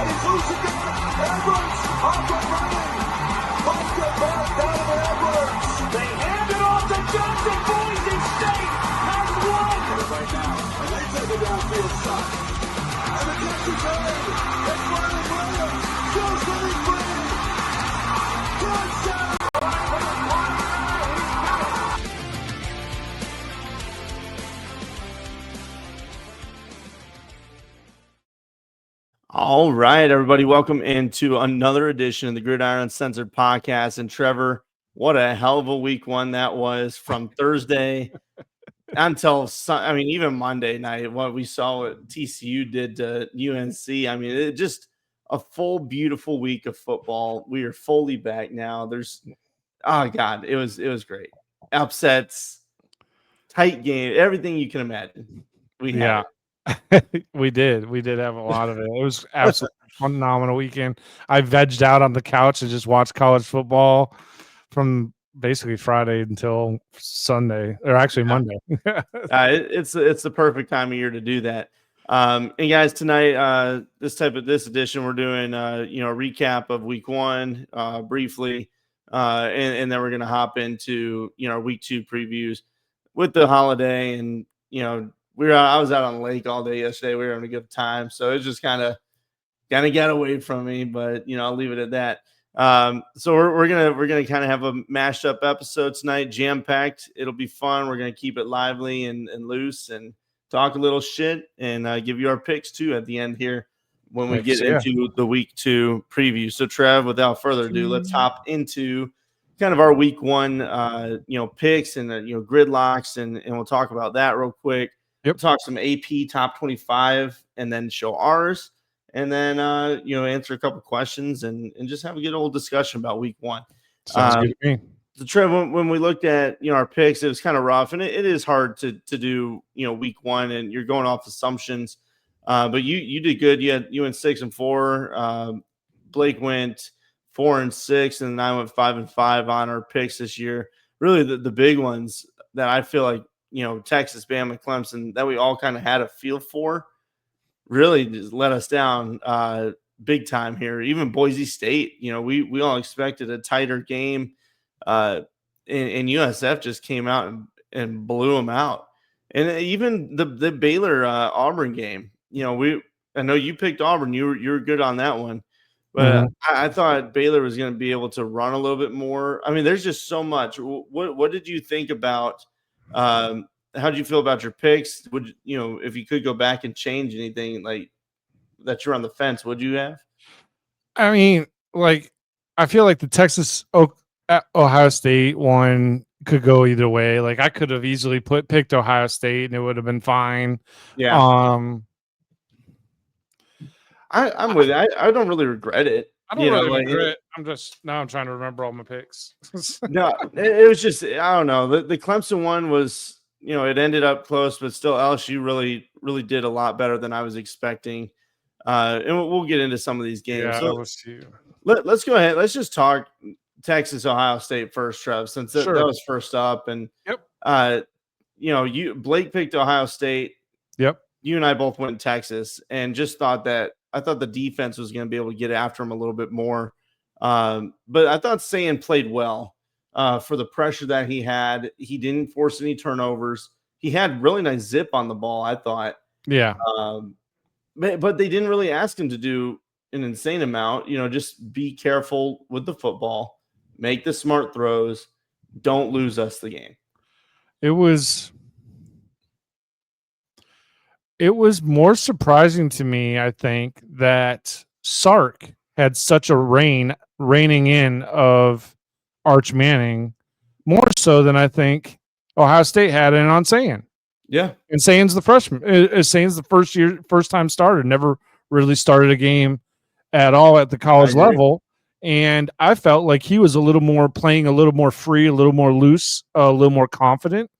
And he's loose again. Edwards off and running. Busted back down to Edwards. They hand it off to Johnson. Boise State has won. Right now. And they take a downfield shot. And the catch is made. It's Riley Williams. Goes for the free. Touchdown. All right, everybody, welcome into another edition of the Gridiron Uncensored podcast. And Trevor, what a hell of a week one that was, from Thursday until even Monday night. What we saw what TCU did to UNC. I mean, it just a full, beautiful week of football. We are fully back now. It was great. Upsets, tight game, everything you can imagine. We had it. We did have a lot of it. It was absolutely phenomenal weekend. I vegged out on the couch and just watched college football from basically Friday until Sunday, or actually Monday. It's the perfect time of year to do that. And guys, tonight, this edition, we're doing a recap of week one briefly, and then we're gonna hop into week two previews with the holiday. And I was out on the lake all day yesterday. We were having a good time, so it just kind of got away from me. But I'll leave it at that. So we're gonna kind of have a mashed up episode tonight, jam packed. It'll be fun. We're gonna keep it lively and loose, and talk a little shit, and give you our picks too at the end here when we get into the week two preview. So Trev, without further ado, let's hop into kind of our week one picks and gridlocks, and we'll talk about that real quick. Yep. We'll talk some AP top 25 and then show ours, and then answer a couple questions and just have a good old discussion about week one. Sounds good to me. So Trev, when we looked at our picks, it was kind of rough, and it is hard to do week one, and you're going off assumptions. But you did good. You went 6-4. Blake went 4-6, and then I went 5-5 on our picks this year. Really, the big ones that I feel like Texas, Bama, Clemson, that we all kind of had a feel for, really just let us down big time here. Even Boise State, we all expected a tighter game, and USF just came out and blew them out. And even the Baylor Auburn game, I know you picked Auburn, you were good on that one, but I thought Baylor was going to be able to run a little bit more. I mean, there's just so much. What did you think about? How did you feel about your picks? Would if you could go back and change anything like that you're on the fence, would you have? I mean, I feel like the Texas Ohio State one could go either way. Like, I could have easily picked Ohio State and it would have been fine. Yeah. I'm with you. I don't really regret it. I don't really regret it. I'm trying to remember all my picks. No, it was just, I don't know. The Clemson one was, it ended up close, but still LSU really did a lot better than I was expecting. And we'll get into some of these games. Yeah, so LSU. Let's go ahead. Let's just talk Texas, Ohio State first, Trev, since that was first up. And Blake picked Ohio State. Yep. You and I both went Texas, and just thought that I thought the defense was going to be able to get after him a little bit more. But I thought Sayin played well for the pressure that he had. He didn't force any turnovers. He had really nice zip on the ball, I thought. Yeah. But they didn't really ask him to do an insane amount. Just be careful with the football, make the smart throws, don't lose us the game. It was more surprising to me, I think, that Sark had such a reining in of Arch Manning, more so than I think Ohio State had it on Sayin. Yeah. And Sayin's the freshman. Sayin's the first time starter, never really started a game at all at the college level. And I felt like he was playing a little more free, a little more loose, a little more confident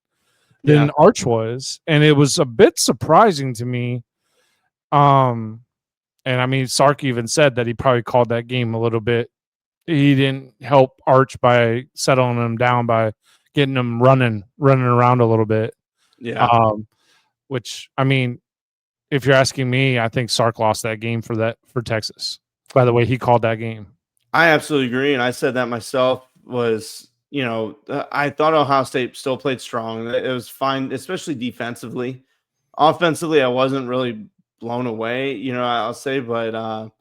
than Arch was. And it was a bit surprising to me. And I mean, Sark even said that he probably called that game a little bit. He didn't help Arch by settling him down, by getting him running around a little bit. Yeah. Which, I mean, if you're asking me, I think Sark lost that game for Texas. By the way, he called that game. I absolutely agree, and I said that myself. I thought Ohio State still played strong. It was fine, especially defensively. Offensively, I wasn't really blown away, I'll say, but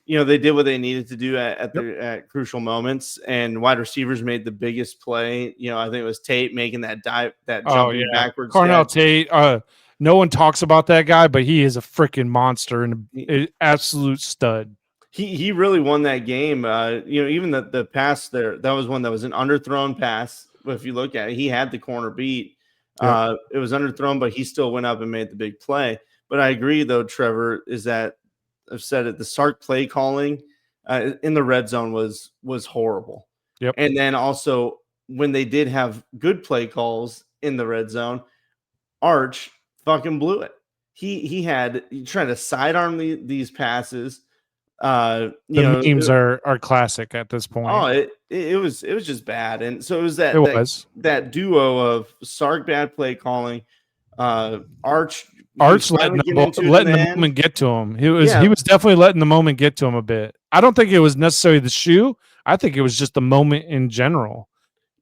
they did what they needed to do at crucial moments, and wide receivers made the biggest play. I think it was Tate making that dive, that jumping backwards. Cornell Tate. No one talks about that guy, but he is a freaking monster and an absolute stud. He really won that game. Even the pass there, that was one that was an underthrown pass. But if you look at it, he had the corner beat. It was underthrown, but he still went up and made the big play. But I agree, though, Trevor, is that I've said it. The Sark play calling in the red zone was horrible. Yep. And then also when they did have good play calls in the red zone, Arch fucking blew it. He trying to sidearm these passes. The memes are classic at this point. Oh, it was just bad, and so it was that duo of Sark bad play calling, Arch letting the moment get to him. He was definitely letting the moment get to him a bit. I don't think it was necessarily the shoe. I think it was just the moment in general.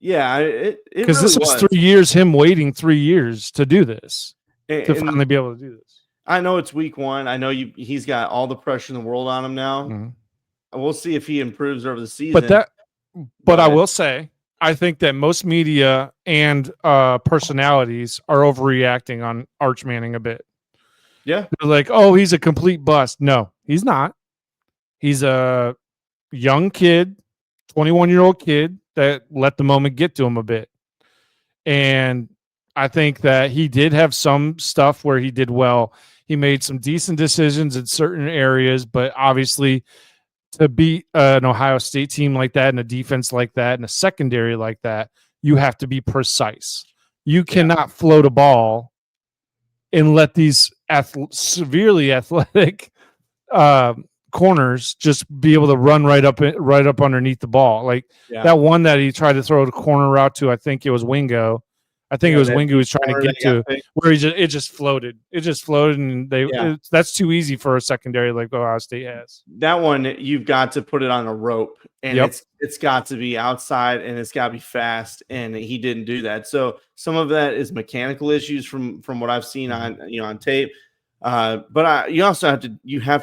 Yeah, because this was 3 years, him waiting 3 years to do this, to finally be able to do this. I know it's week 1. I know he's got all the pressure in the world on him now. Mm-hmm. We'll see if he improves over the season. But I will say, I think that most media and personalities are overreacting on Arch Manning a bit. Yeah. They're like, oh, he's a complete bust. No, he's not. He's a young kid, 21-year-old kid that let the moment get to him a bit. And I think that he did have some stuff where he did well. He made some decent decisions in certain areas, but obviously to beat an Ohio State team like that and a defense like that and a secondary like that, you have to be precise. You cannot float a ball and let these severely athletic corners just be able to run right up underneath the ball. Like that one that he tried to throw the corner route to, I think it was Wingo. I think it was Wingo was trying to get to where it just floated. It just floated, and that's too easy for a secondary like Ohio State has. That one, you've got to put it on a rope, and it's got to be outside, and it's got to be fast, and he didn't do that. So some of that is mechanical issues from what I've seen on tape. But you also have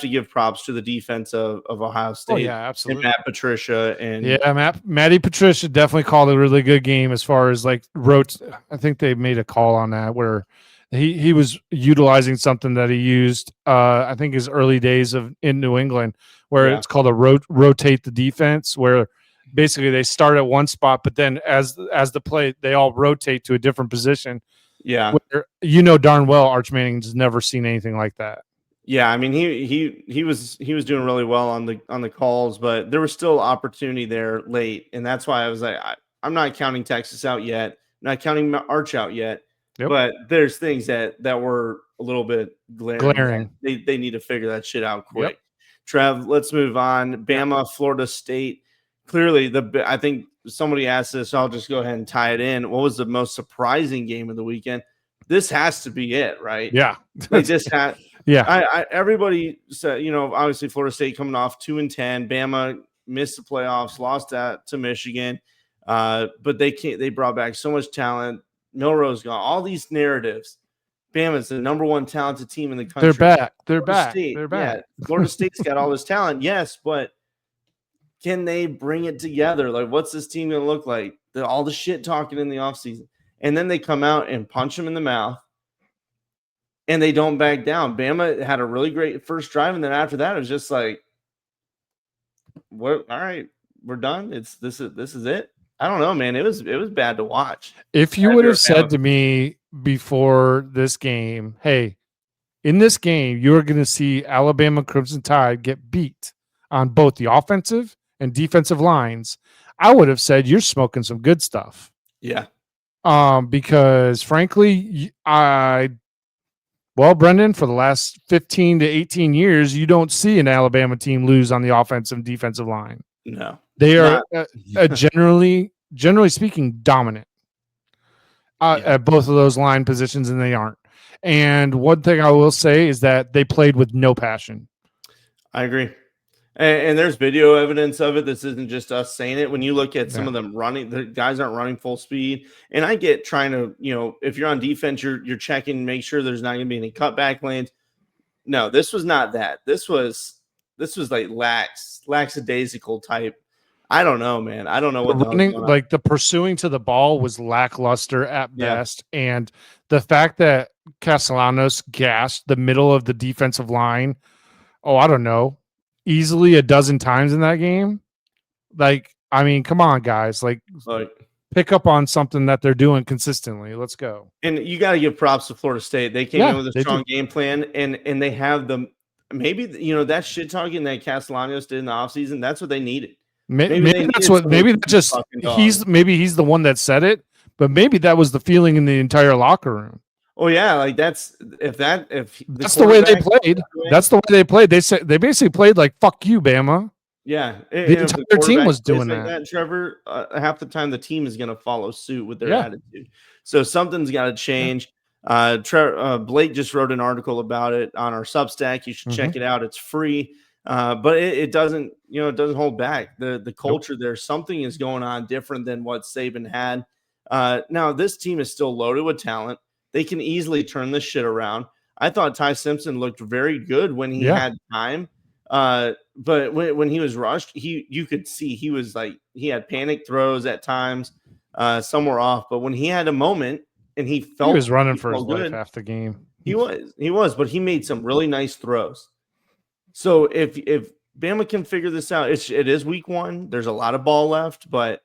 to give props to the defense of Ohio State. Oh, yeah, absolutely. And Matt Patricia Matty Patricia definitely called a really good game as far as I think they made a call on that where he was utilizing something that he used. I think his early days in New England, where it's called a rotate the defense, where basically they start at one spot, but then as the play they all rotate to a different position. Yeah, darn well Arch Manning's never seen anything like that. Yeah, I mean he was doing really well on the calls, but there was still opportunity there late, and that's why I was like, I'm not counting Texas out yet, I'm not counting Arch out yet, but there's things that were a little bit glaring. They need to figure that shit out quick. Yep. Trev, let's move on. Bama, Florida State. Clearly, I think somebody asked this. So I'll just go ahead and tie it in. What was the most surprising game of the weekend? This has to be it, right? Yeah. Everybody said, obviously Florida State coming off 2-10. Bama missed the playoffs, lost that to Michigan. But they brought back so much talent. Milrose gone. All these narratives. Bama's the number one talented team in the country. They're back. Yeah, Florida State's got all this talent. Yes, but can they bring it together? Like, what's this team going to look like? All the shit talking in the offseason. And then they come out and punch them in the mouth. And they don't back down. Bama had a really great first drive. And then after that, it was just like, all right, we're done. This is it. I don't know, man. It was bad to watch. If you would have said to me before this game, hey, in this game, you're going to see Alabama Crimson Tide get beat on both the offensive and defensive lines, I would have said you're smoking some good stuff. Yeah. Because frankly, Brendan, for the last 15 to 18 years, you don't see an Alabama team lose on the offensive and defensive line. No. They are generally speaking dominant at both of those line positions, and they aren't. And one thing I will say is that they played with no passion. I agree. And there's video evidence of it. This isn't just us saying it. When you look at some of them running, the guys aren't running full speed. And I get trying to, if you're on defense, you're checking, make sure there's not going to be any cutback lanes. No, this was not that. This was like lackadaisical type. I don't know, man. I don't know what the pursuing to the ball was lackluster at best. And the fact that Castellanos gassed the middle of the defensive line, I don't know, easily a dozen times in that game. Like, I mean, come on, guys. Like pick up on something that they're doing consistently. Let's go. And you got to give props to Florida State. They came in with a strong game plan, and they have maybe that shit talking that Castellanos did in the offseason, that's what they needed. Maybe he's the one that said it, but maybe that was the feeling in the entire locker room. Oh yeah, like that's the way they played. That's the way they played. They basically played like "fuck you, Bama." Yeah, the entire team was doing that. Trevor, half the time the team is going to follow suit with their attitude. So something's got to change. Blake just wrote an article about it on our Substack. You should check it out. It's free. But it doesn't, it doesn't hold back. The culture there, something is going on different than what Saban had. Now this team is still loaded with talent. They can easily turn this shit around. I thought Ty Simpson looked very good when he had time. But when he was rushed, you could see he was like, he had panic throws at times. Some were off, but when he had a moment and he was running for his life half the game. He was, but he made some really nice throws. So if Bama can figure this out, it is week 1. There's a lot of ball left, but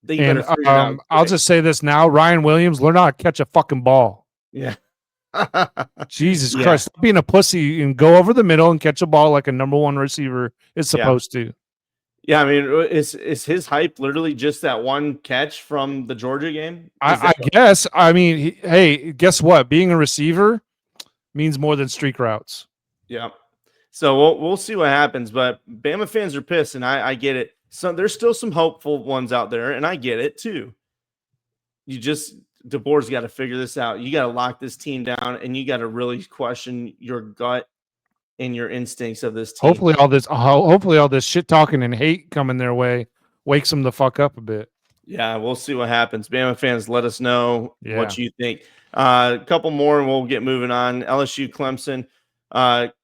they better figure it out. I'll just say this now: Ryan Williams, learn how to catch a fucking ball. Yeah. Jesus Christ, stop being a pussy and go over the middle and catch a ball like a number 1 receiver is supposed to. Yeah, I mean, is his hype literally just that one catch from the Georgia game? I guess. I mean, hey, guess what? Being a receiver means more than streak routes. Yeah. So we'll see what happens, but Bama fans are pissed, and I get it. So there's still some hopeful ones out there, and I get it too. DeBoer's got to figure this out. You got to lock this team down, and you got to really question your gut and your instincts of this team. Hopefully all this shit talking and hate coming their way wakes them the fuck up a bit. Yeah, we'll see what happens. Bama fans, let us know what you think. A couple more, and we'll get moving on. LSU, Clemson.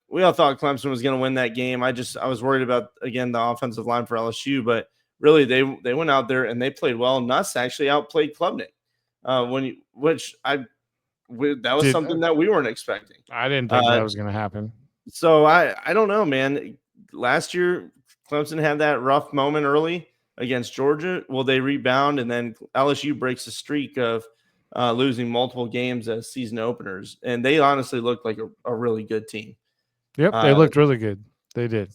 We all thought Clemson was going to win that game. I was worried about, again, the offensive line for LSU, but really they went out there and they played well. Nuss actually outplayed Klubnik, that was something that we weren't expecting. I didn't think that was going to happen. So I don't know, man. Last year, Clemson had that rough moment early against Georgia. Will they rebound? And then LSU breaks a streak of losing multiple games as season openers. And they honestly looked like a really good team. Yep, they looked really good. They did.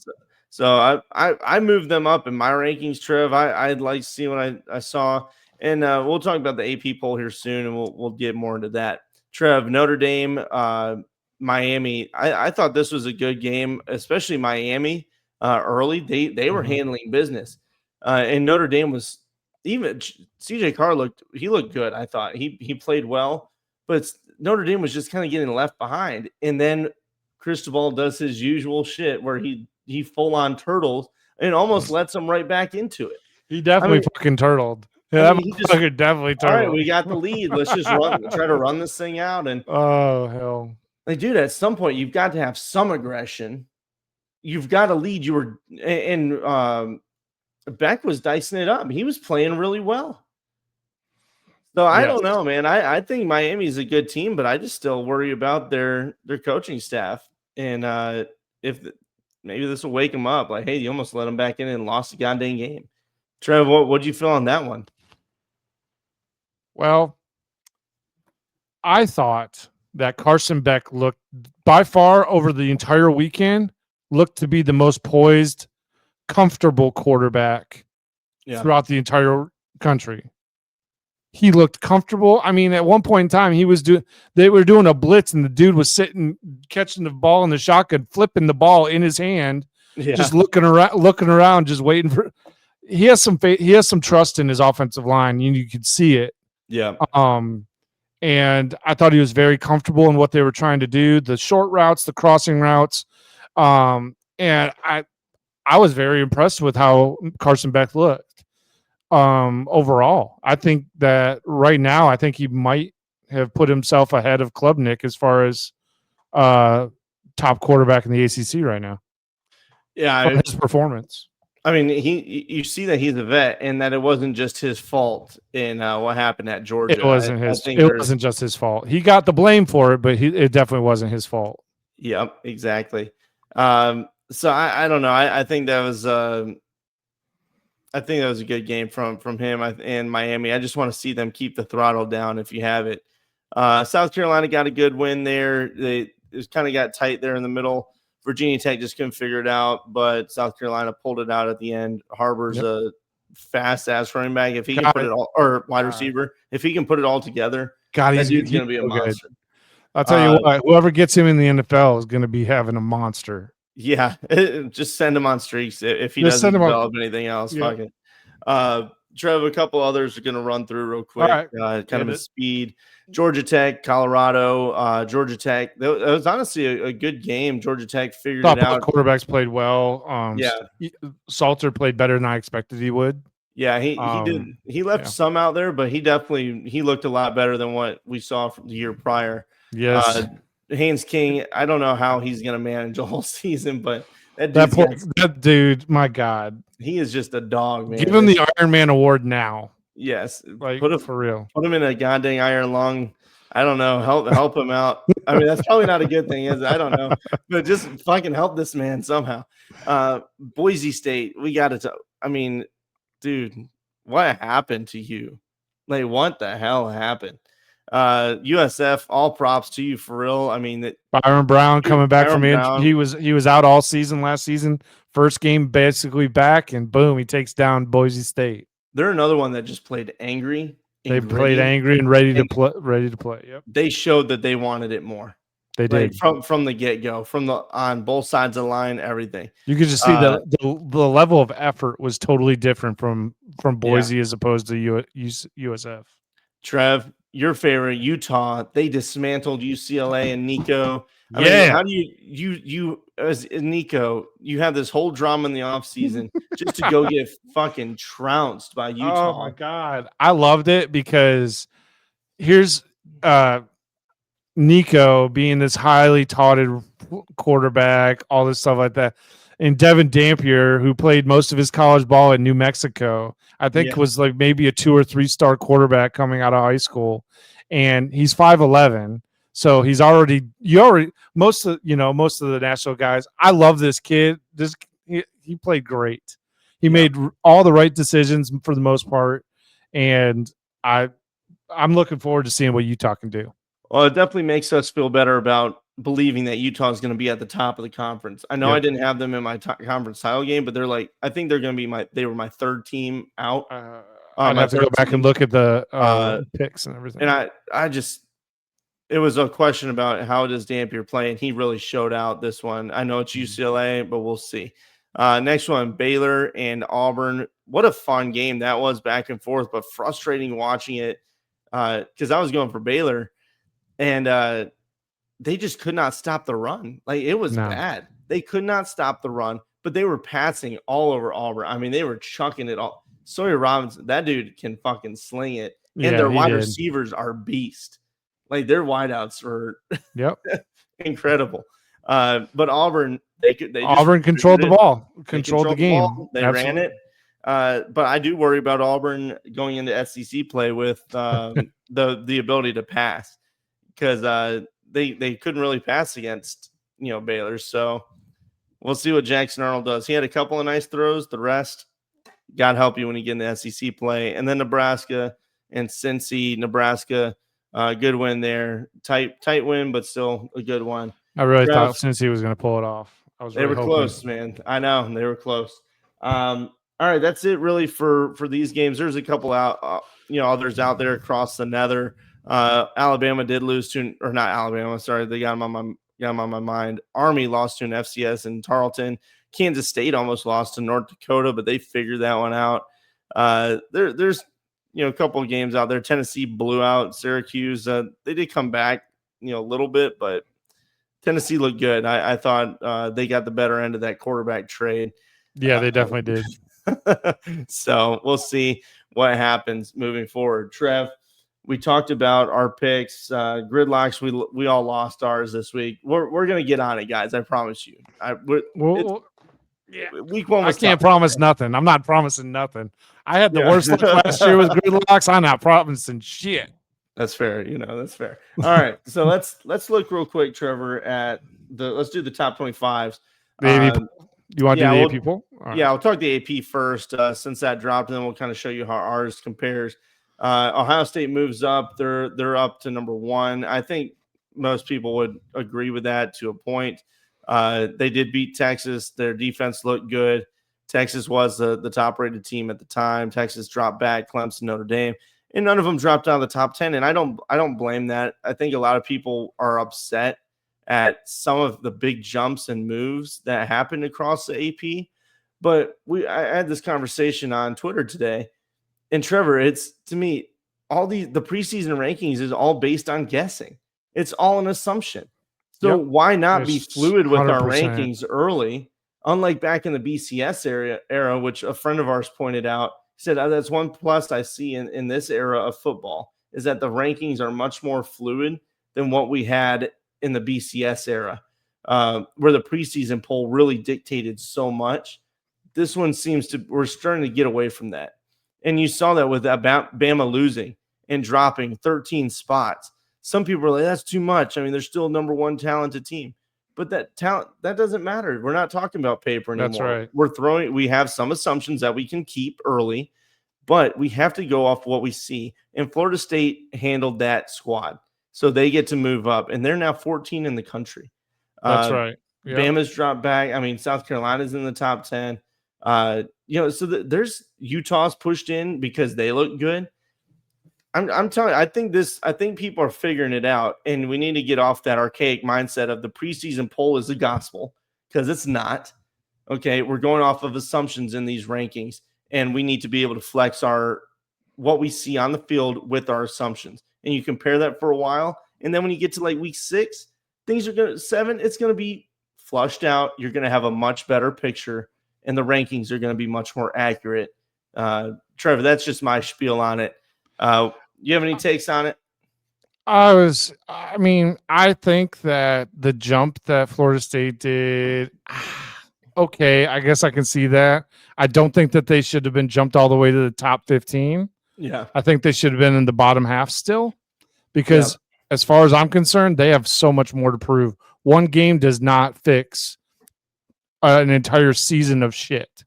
So I moved them up in my rankings, Trev. I'd like to see what I saw. And we'll talk about the AP poll here soon, and we'll get more into that. Trev, Notre Dame, Miami. I thought this was a good game, especially Miami early. They were handling business. And Notre Dame was even CJ Carr looked good. I thought he played well, but Notre Dame was just kind of getting left behind. And then Cristobal does his usual shit where he full on turtles and almost lets them right back into it. He definitely fucking turtled. Yeah, he definitely turtled. All right, we got the lead. Let's just try to run this thing out. And oh hell, like, dude, at some point you've got to have some aggression. You've got to lead. Beck was dicing it up. He was playing really well. So I don't know, man. I think Miami's a good team, but I just still worry about their coaching staff. And maybe this will wake them up. Like, hey, you almost let them back in and lost the goddamn game. Trev, what'd you feel on that one? Well, I thought that Carson Beck looked by far over the entire weekend looked to be the most poised, comfortable quarterback throughout the entire country. He looked comfortable. I mean, at one point in time, they were doing a blitz, and the dude was sitting, catching the ball in the shotgun, flipping the ball in his hand, just looking around, just waiting for. He has some faith. He has some trust in his offensive line. You could see it. Yeah. and I thought he was very comfortable in what they were trying to do, the short routes, the crossing routes. And I was very impressed with how Carson Beck looked. Overall, I think that right now, I think he might have put himself ahead of Klubnik as far as top quarterback in the ACC right now. Yeah, From his performance. I mean, you see that he's a vet, and that it wasn't just his fault in what happened at Georgia. It wasn't it wasn't just his fault. He got the blame for it, but it definitely wasn't his fault. Yep, exactly. So I don't know. I think that was a good game from him and Miami. I just want to see them keep the throttle down if you have it. South Carolina got a good win there. It kind of got tight there in the middle. Virginia Tech just couldn't figure it out, but South Carolina pulled it out at the end. Harbor's a fast-ass running back. If he can put it all, or wide receiver, if he can put it all together, that dude's going to be a monster. I'll tell you what, whoever gets him in the NFL is going to be having a monster. Yeah, just send him on streaks if he doesn't develop anything else. Yeah. Fucking. Trev, a couple others are going to run through real quick, kind of a speed. Georgia Tech, Colorado, Georgia Tech. That was honestly a good game. Georgia Tech figured it out. Quarterbacks played well. Salter played better than I expected he would. Yeah, he did. He left some out there, but he looked a lot better than what we saw from the year prior. Yes. Haynes King, I don't know how he's going to manage a whole season, but that dude, my God. He is just a dog, man. Give him the Iron Man award now. Yes. For real. Put him in a goddamn iron lung. I don't know. Help him out. I mean, that's probably not a good thing, is it? I don't know. But just fucking help this man somehow. Boise State, we got to I mean, dude, what happened to you? Like, what the hell happened? USF, all props to you for real. I mean, Byron Brown coming back from injury. He was out all season last season. First game basically back, and boom, he takes down Boise State. They're another one that just played angry. They played angry and ready to play. Yep. They showed that they wanted it more. They did from the get-go, on both sides of the line, everything. You could just see the level of effort was totally different from Boise as opposed to USF. Trev, your favorite, Utah, they dismantled UCLA and Nico. I mean, how do you as Nico, you have this whole drama in the offseason just to go get fucking trounced by Utah. Oh my God. I loved it because here's Nico being this highly touted quarterback, all this stuff like that. And Devin Dampier, who played most of his college ball in New Mexico, I think was like maybe a 2 or 3 star quarterback coming out of high school. And he's 5'11". So he's most of the national guys. I love this kid. He played great. He made all the right decisions for the most part. And I'm looking forward to seeing what Utah can do. Well, it definitely makes us feel better about believing that Utah is going to be at the top of the conference. I know I didn't have them in my conference title game, but they were going to be they were my third team out. I'd have to go back and look at the picks and everything. And it was a question about how does Dampier play, and he really showed out this one. I know it's UCLA, but we'll see. Next one, Baylor and Auburn. What a fun game that was, back and forth, but frustrating watching it because I was going for Baylor. And they just could not stop the run. Like, it was bad. They could not stop the run, but they were passing all over Auburn. I mean, they were chucking it all. Sawyer Robinson, that dude can fucking sling it. And their wide receivers are beast. Like, their wideouts were incredible. But Auburn, Auburn controlled the ball, controlled the game. They ran it. But I do worry about Auburn going into SEC play with the ability to pass. Because they couldn't really pass against Baylor, so we'll see what Jackson Arnold does. He had a couple of nice throws. The rest, God help you when you get into SEC play. And then Nebraska and Cincy. Nebraska, good win there. Tight win, but still a good one. I really thought Cincy was going to pull it off. They were close, man. I know they were close. All right, that's it really for these games. There's a couple others out there across the nether. Alabama did lose to, or not Alabama, sorry, they got them on my mind. Army lost to an FCS in Tarleton. Kansas State almost lost to North Dakota, but they figured that one out. There's a couple of games out there. Tennessee blew out Syracuse. They did come back, a little bit, but Tennessee looked good. I thought they got the better end of that quarterback trade. Yeah, they definitely did. So we'll see what happens moving forward. Trev, we talked about our picks, gridlocks. We all lost ours this week. We're gonna get on it, guys. I promise you. Week one was I can't tough. promise nothing. I'm not promising nothing. I had the worst luck last year with gridlocks. I'm not promising shit. That's fair. That's fair. All right. So let's look real quick, Trevor, at let's do the top 25s. You want to do the AP poll? Yeah, I'll talk the AP first since that dropped, and then we'll kind of show you how ours compares. Ohio State moves up. They're up to number 1. I think most people would agree with that to a point. They did beat Texas. Their defense looked good. Texas was the top-rated team at the time. Texas dropped back. Clemson, Notre Dame, and none of them dropped out of the top 10. And I don't blame that. I think a lot of people are upset at some of the big jumps and moves that happened across the AP. But I had this conversation on Twitter today, and Trevor, it's, to me, all the preseason rankings is all based on guessing. It's all an assumption. So why not be fluid with 100%. Our rankings early? Unlike back in the BCS era, which a friend of ours pointed out, he said that's one plus I see in this era of football is that the rankings are much more fluid than what we had in the BCS era, where the preseason poll really dictated so much. This one we're starting to get away from that. And you saw that with Bama losing and dropping 13 spots. Some people are like, that's too much. I mean, they're still number 1 talented team. But that talent, that doesn't matter. We're not talking about paper anymore. That's right. We have some assumptions that we can keep early, but we have to go off what we see. And Florida State handled that squad. So they get to move up, and they're now 14 in the country. That's right. Yep. Bama's dropped back. I mean, South Carolina's in the top 10. So there's Utah's pushed in because they look good. I'm telling you, I think people are figuring it out, and we need to get off that archaic mindset of the preseason poll is the gospel, because it's not. Okay, we're going off of assumptions in these rankings, and we need to be able to flex what we see on the field with our assumptions. And you compare that for a while, and then when you get to like week 6, things are 7, it's going to be flushed out. You're going to have a much better picture, and the rankings are going to be much more accurate. Trevor, that's just my spiel on it. You have any takes on it? I think that the jump that Florida State did, okay, I guess I can see that. I don't think that they should have been jumped all the way to the top 15. Yeah. I think they should have been in the bottom half still, because as far as I'm concerned, they have so much more to prove. One game does not fix an entire season of shit.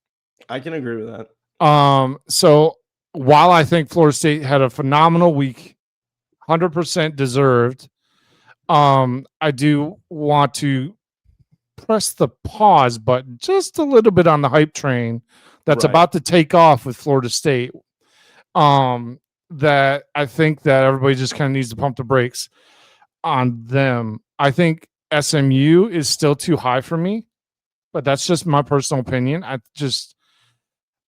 I can agree with that. So while I think Florida State had a phenomenal week, 100% deserved, I do want to press the pause button just a little bit on the hype train that's about to take off with Florida State. That I think that everybody just kind of needs to pump the brakes on them. I think SMU is still too high for me, but that's just my personal opinion.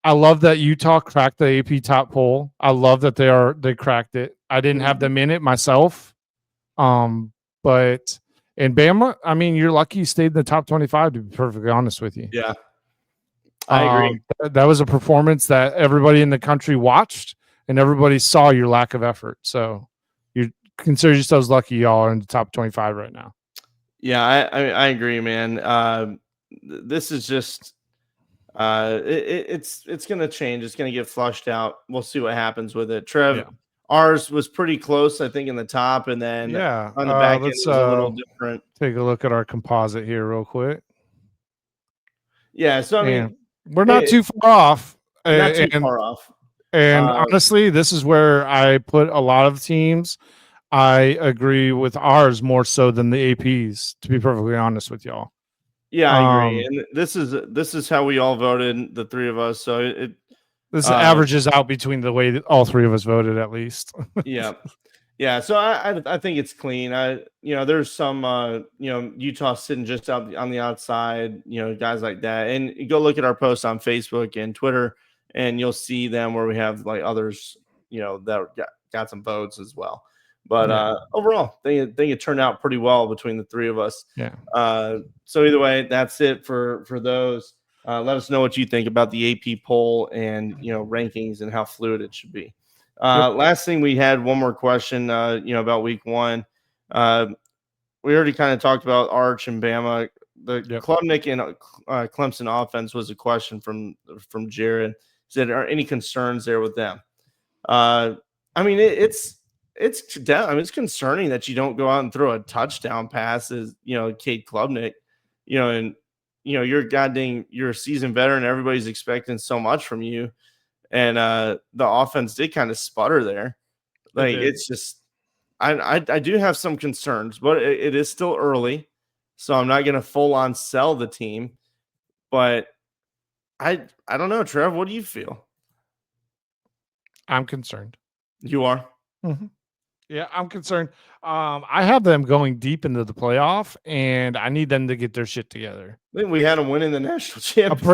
I love that Utah cracked the AP top poll. I love that they cracked it. I didn't have them in it myself. But in Bama, I mean, you're lucky you stayed in the top 25, to be perfectly honest with you. Yeah. I agree. That was a performance that everybody in the country watched, and everybody saw your lack of effort. So you consider yourselves lucky y'all are in the top 25 right now. Yeah, I agree, man. This is just it's going to change. It's going to get flushed out. We'll see what happens with it. Trev, ours was pretty close, I think, in the top, and then on the back end, it was a little different. Take a look at our composite here real quick. Yeah, so I mean, we're not too far off. Not too far off. And honestly, this is where I put a lot of teams. I agree with ours more so than the APs, to be perfectly honest with y'all. Yeah, I agree. And this is how we all voted, the three of us. So this averages out between the way that all three of us voted, at least. Yeah. So I think it's clean. There's some Utah sitting just out on the outside, guys like that. And you go look at our posts on Facebook and Twitter, and you'll see them where we have like others that got some votes as well. But overall, I think it turned out pretty well between the three of us. Yeah. So either way, that's it for those. Let us know what you think about the AP poll and rankings and how fluid it should be. Last thing, we had one more question. About week one. We already kind of talked about Arch and Bama. The Klubnik and Clemson offense was a question from Jared. Said, are any concerns there with them? It's concerning that you don't go out and throw a touchdown pass as Cade Klubnik, and you're a seasoned veteran. Everybody's expecting so much from you, and the offense did kind of sputter there. Like it's just, I do have some concerns, but it is still early, so I'm not going to full on sell the team. But I don't know, Trev. What do you feel? I'm concerned. You are? Mm-hmm. Yeah, I'm concerned. I have them going deep into the playoff, and I need them to get their shit together. I think we had them winning the national championship.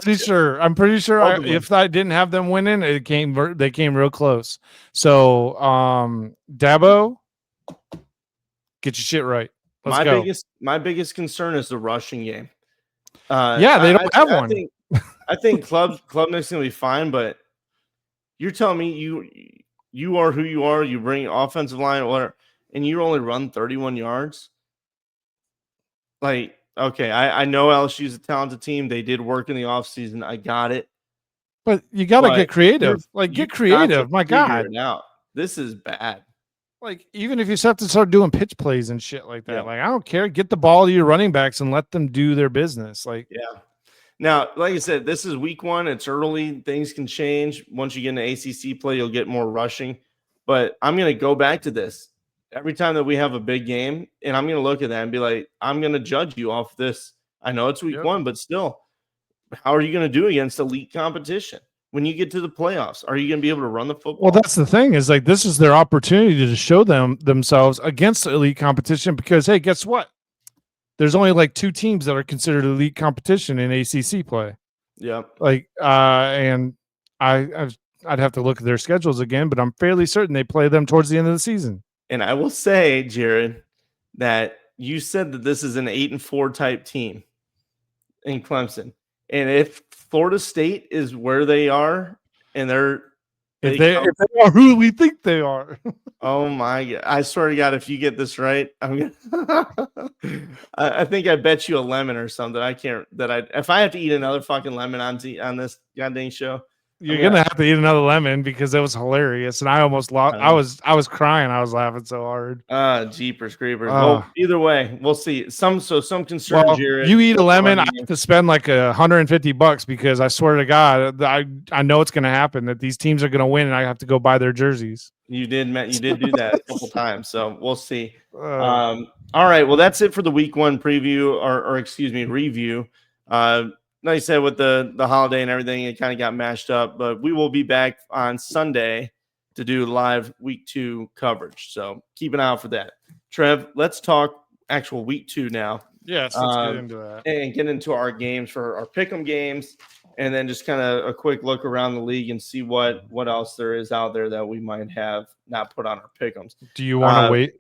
I'm pretty sure. If I didn't have them winning, they came real close. So, Dabo, get your shit right. Let's go. My biggest concern is the rushing game. They don't have one. I think Klubnik's gonna be fine, but you're telling me you are who you are. You bring offensive line, and you only run 31 yards. Like, okay, I know LSU's a talented team. They did work in the offseason. I got it. But you got to get creative. Get creative. My God. This is bad. Like, even if you have to start doing pitch plays and shit like that, I don't care. Get the ball to your running backs and let them do their business. Now, like I said, this is week one. It's early. Things can change. Once you get into ACC play, you'll get more rushing. But I'm going to go back to this every time that we have a big game, and I'm going to look at that and be like, I'm going to judge you off this. I know it's week one, but still, how are you going to do against elite competition? When you get to the playoffs, are you going to be able to run the football? Well, that's the thing is this is their opportunity to show themselves against elite competition because, hey, guess what? There's only 2 teams that are considered elite competition in ACC play. Yeah. And I'd have to look at their schedules again, but I'm fairly certain they play them towards the end of the season. And I will say, Jared, that you said that this is an 8-4 type team in Clemson. And if Florida State is where they are, and if they are who we think they are, oh my God! I swear to God, if you get this right, I'm gonna. I think I bet you a lemon or something. If I have to eat another fucking lemon on this goddamn show, you're gonna have to eat another lemon because it was hilarious, and I almost lost. I was crying. I was laughing so hard. Jeepers creepers. Well, either way, we'll see. Some concern. Well, Jared, you eat a lemon, I have to spend $150 because I swear to God, I know it's gonna happen that these teams are gonna win, and I have to go buy their jerseys. You did do that a couple times, so we'll see. All right, well, that's it for the week one preview, or excuse me, review. Like I said, with the holiday and everything, it kind of got mashed up, but we will be back on Sunday to do live week 2 coverage. So keep an eye out for that. Trev, let's talk actual week 2 now. Yes, let's get into that. And get into our games for our pick'em games, and then just kind of a quick look around the league and see what else there is out there that we might have not put on our pick'ems. Do you want to wait?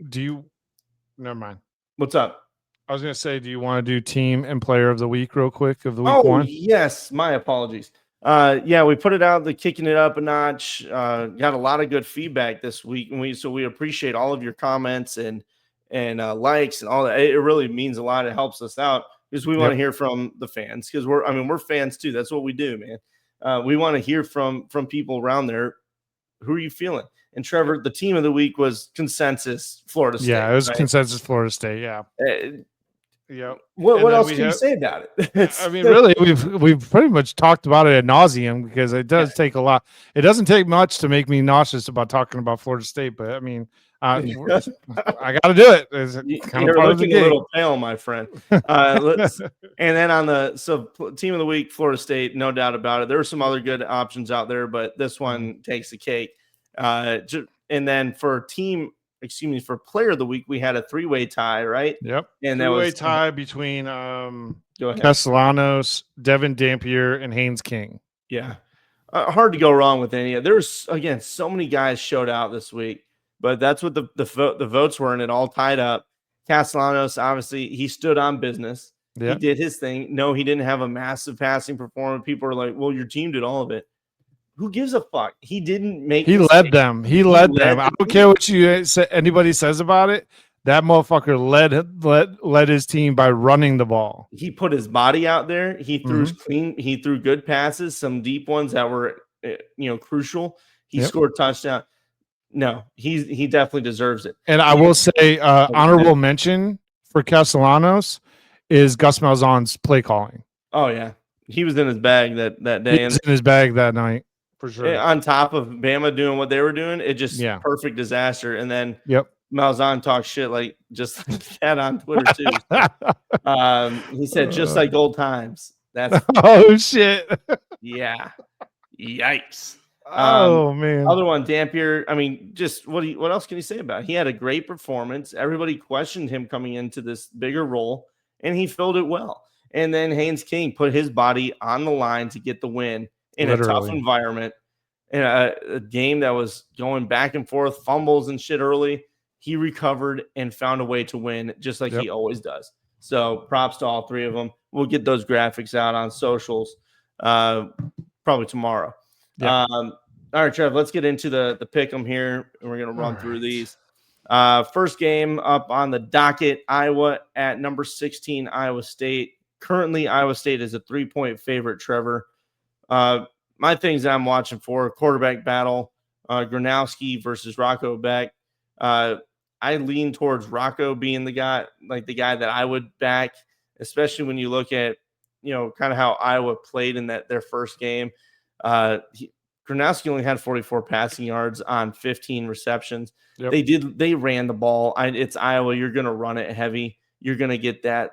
Never mind. What's up? I was going to say, do you want to do team and player of the week real quick of the week one? Yes. My apologies. We put it out, kicking it up a notch. Got a lot of good feedback this week, and we appreciate all of your comments and likes and all that. It really means a lot. It helps us out because we want to hear from the fans because we're fans too. That's what we do, man. We want to hear from people around there. Who are you feeling? And Trevor, the team of the week was consensus Florida State. Yeah, it was consensus Florida State. Yeah. Yeah. What else can you say about it? I mean, really, we've pretty much talked about it ad nauseum because it does take a lot. It doesn't take much to make me nauseous about talking about Florida State, but I mean, I got to do it. You're looking a little pale, my friend. And then on the team of the week, Florida State, no doubt about it. There were some other good options out there, but this one takes the cake. And then for player of the week, we had a 3-way tie, right? Yep. And 3-way tie between Castellanos, Devin Dampier, and Haynes King. Yeah. Hard to go wrong with any. There's again so many guys showed out this week, but that's what the votes were, and it all tied up. Castellanos, obviously, he stood on business. He Yeah. did his thing. No, he didn't have a massive passing performance. People are like, "Well, your team did all of it." Who gives a fuck? He didn't make. He mistakes. led them. He led them. I don't care what anybody says about it. That motherfucker led his team by running the ball. He put his body out there. He threw clean. He threw good passes, some deep ones that were crucial. He scored touchdown. No, he definitely deserves it. And I will say, honorable mention for Castellanos is Gus Malzahn's play calling. Oh yeah, he was in his bag that day. He was in his bag that night for sure. On top of Bama doing what they were doing, it just perfect disaster. And then Malzahn talks shit like just like that on Twitter too. He said just like old times. That's oh shit. Yeah. Yikes. Oh man. Other one, Dampier. I mean, just what else can you say about it? He had a great performance. Everybody questioned him coming into this bigger role, and he filled it well. And then Haynes King put his body on the line to get the win in a tough environment, in a game that was going back and forth, fumbles and shit early. He recovered and found a way to win, just like he always does. So props to all three of them. We'll get those graphics out on socials probably tomorrow. Yep. All right, Trev, let's get into the pick 'em here, and we're going to run through these. First game up on the docket, Iowa at number 16, Iowa State. Currently, Iowa State is a 3-point favorite, Trevor. My things that I'm watching for, quarterback battle, Gronowski versus Rocco Beck. I lean towards Rocco being the guy that I would back, especially when you look at, kind of how Iowa played in their first game. Gronowski only had 44 passing yards on 15 receptions. Yep. They ran the ball. It's Iowa. You're going to run it heavy. You're going to get that,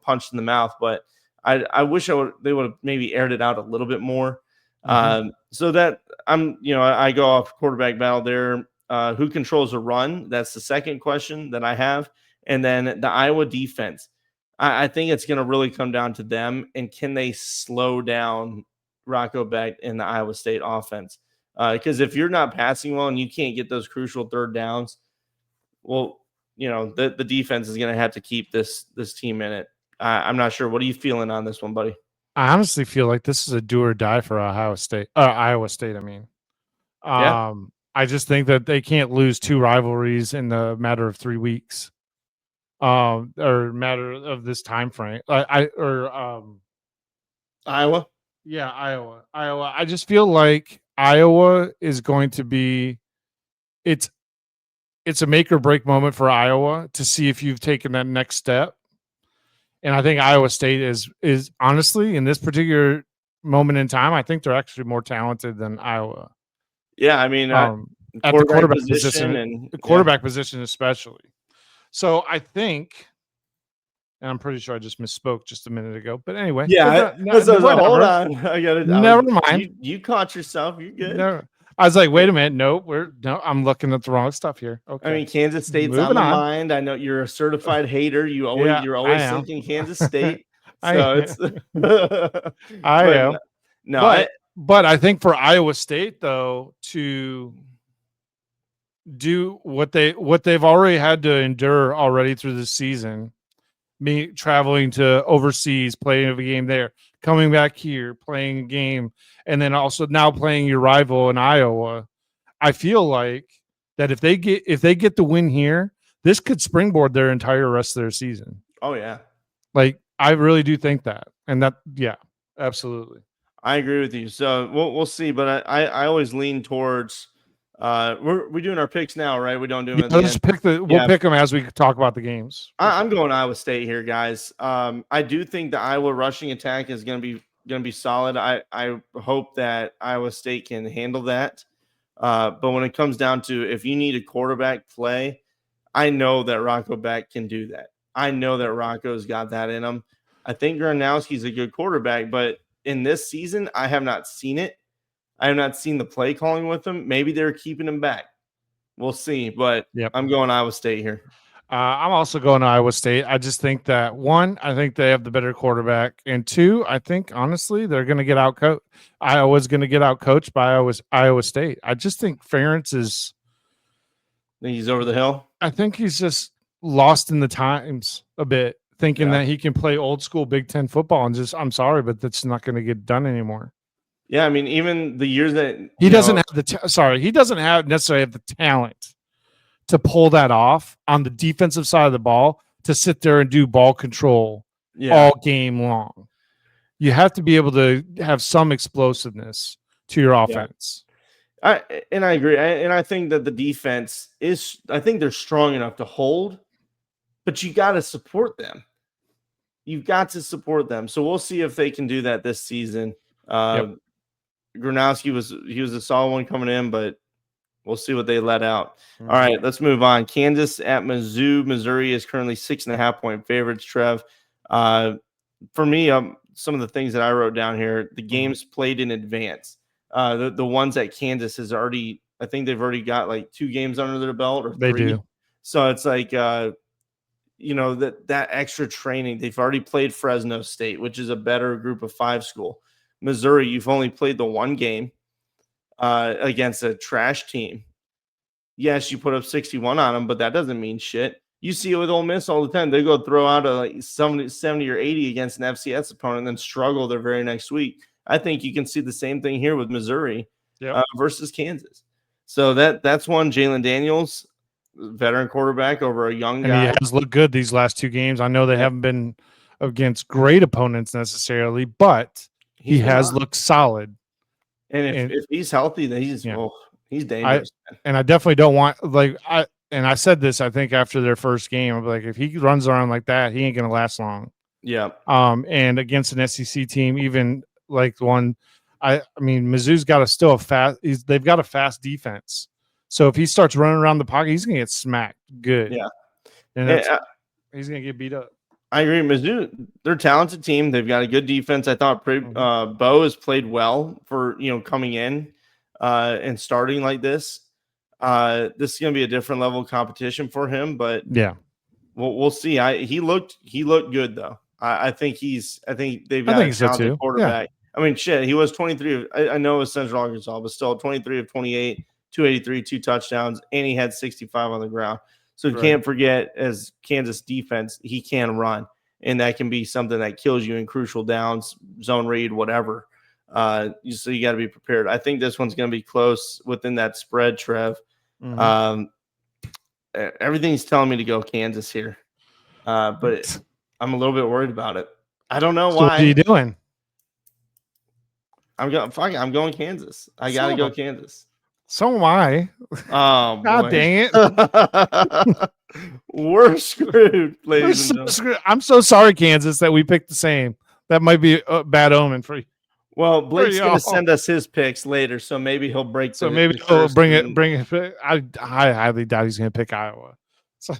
punched in the mouth. But I wish they would have maybe aired it out a little bit more. So that I go off quarterback battle there. Who controls the run? That's the second question that I have. And then the Iowa defense. I think it's going to really come down to them. And can they slow down Rocco Beck in the Iowa State offense? Because if you're not passing well and you can't get those crucial third downs, well, the defense is going to have to keep this team in it. I'm not sure. What are you feeling on this one, buddy? I honestly feel like this is a do or die for Iowa State. I mean, I just think that they can't lose two rivalries in the matter of 3 weeks, or matter of this time frame. Iowa. Yeah, Iowa. I just feel like Iowa is going to be. It's a make or break moment for Iowa to see if you've taken that next step. And I think Iowa State is honestly in this particular moment in time, I think they're actually more talented than Iowa. Yeah, I mean, at the quarterback position and the quarterback position especially. So I think, and I'm pretty sure I just misspoke just a minute ago. But anyway, hold on. I got it. Never mind. You caught yourself. You're good. Never. I was like, wait a minute. No, I'm looking at the wrong stuff here. Okay. I mean, Kansas State's on the mind. I know you're a certified hater. You're always thinking Kansas State. So it's I am. No, but I think for Iowa State though, to do what they've already had to endure already through the season, me traveling to overseas, playing a game there, coming back here, playing a game, and then also now playing your rival in Iowa. I feel like that if they get the win here, this could springboard their entire rest of their season. Oh yeah. Like I really do think that. And that, yeah, absolutely. I agree with you. So we'll see, but I always lean towards we're doing our picks now, right? We don't do them. Let's pick we'll pick them as we talk about the games. I'm going Iowa State here, guys. I do think the Iowa rushing attack is going to be solid. I hope that Iowa State can handle that. But when it comes down to if you need a quarterback play, I know that Rocco Beck can do that. I know that Rocco's got that in him. I think Gronowski's a good quarterback, but in this season, I have not seen it. I have not seen the play calling with him. Maybe they're keeping him back. We'll see, but I'm going Iowa State here. I'm also going to Iowa State. I just think that one, I think they have the better quarterback, and two, I think honestly they're going to get out coached. Iowa's going to get out coached by Iowa State. I just think Ferentz is. Think he's over the hill. I think he's just lost in the times a bit, thinking that he can play old school Big Ten football, and just I'm sorry, but that's not going to get done anymore. Yeah, I mean, even the years that he doesn't have the he doesn't have necessarily have the talent to pull that off on the defensive side of the ball to sit there and do ball control all game long. You have to be able to have some explosiveness to your offense. I agree. I think that the defense is, I think they're strong enough to hold, but you got to support them. You've got to support them. So we'll see if they can do that this season. Gronowski was a solid one coming in, but we'll see what they let out. All right, let's move on. Kansas at Mizzou. Missouri is currently 6.5-point favorites, Trev. For me, some of the things that I wrote down here, the games played in advance. The ones that Kansas has already, I think they've already got like 2 games under their belt or 3. They do. So it's like, that extra training. They've already played Fresno State, which is a better group of 5 school. Missouri, you've only played the 1 game against a trash team. Yes, you put up 61 on them, but that doesn't mean shit. You see it with Ole Miss all the time. They go throw out a 70 or 80 against an FCS opponent and then struggle their very next week. I think you can see the same thing here with Missouri versus Kansas. So that's one. Jalen Daniels, veteran quarterback over a young guy. And he has looked good these last 2 games. I know they haven't been against great opponents necessarily, but he has looked solid. And if he's healthy, then he's dangerous. I definitely don't want I said this, I think, after their first game. I'm like, if he runs around like that, he ain't gonna last long. Yeah. And against an SEC team, even like one, I mean, Mizzou's got they've got a fast defense. So if he starts running around the pocket, he's gonna get smacked good. Yeah. And he's gonna get beat up. I agree. Mizzou, they're a talented team. They've got a good defense. I thought Bo has played well for coming in and starting like this. This is going to be a different level of competition for him, but we'll see. He looked good though. I think they've got a talented quarterback. Yeah. I mean, shit, he was 23. I know it was Central Arkansas, but still 23 of 28, 283, 2 touchdowns, and he had 65 on the ground. So you can't forget, as Kansas defense, he can run, and that can be something that kills you in crucial downs, zone read, whatever. So you got to be prepared. I think this one's going to be close within that spread, Trev. Everything's telling me to go Kansas here, but I'm a little bit worried about it. I don't know why. What are you doing? I'm going Kansas. I got to go Kansas. So am I. Oh, God dang it. We're screwed, ladies and gentlemen. I'm so sorry, Kansas, that we picked the same. That might be a bad omen for you. Well, Blake's going to send us his picks later, so maybe he'll break. So maybe he'll bring it. I highly doubt he's going to pick Iowa. So,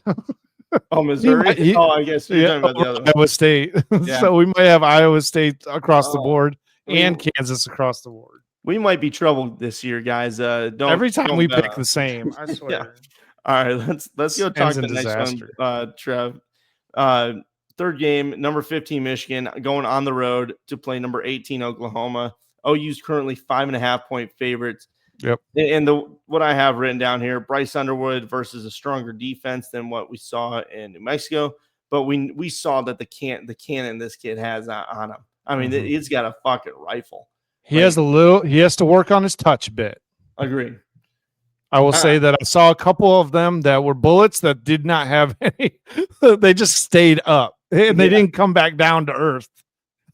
Missouri? I guess you're talking about the other one. Iowa State. Yeah. So we might have Iowa State across the board and Kansas across the board. We might be troubled this year, guys. Every time we pick the same, I swear. Yeah. All right, let's go talk the next one, Trev. Third game, number 15 Michigan going on the road to play number 18 Oklahoma. OU's currently 5.5-point favorites. Yep. And what I have written down here, Bryce Underwood versus a stronger defense than what we saw in New Mexico, but we saw that the cannon this kid has on him. I mean, he's got a fucking rifle. He has to work on his touch a bit. Agreed. I will say that I saw a couple of them that were bullets that did not have any. They just stayed up and they didn't come back down to earth.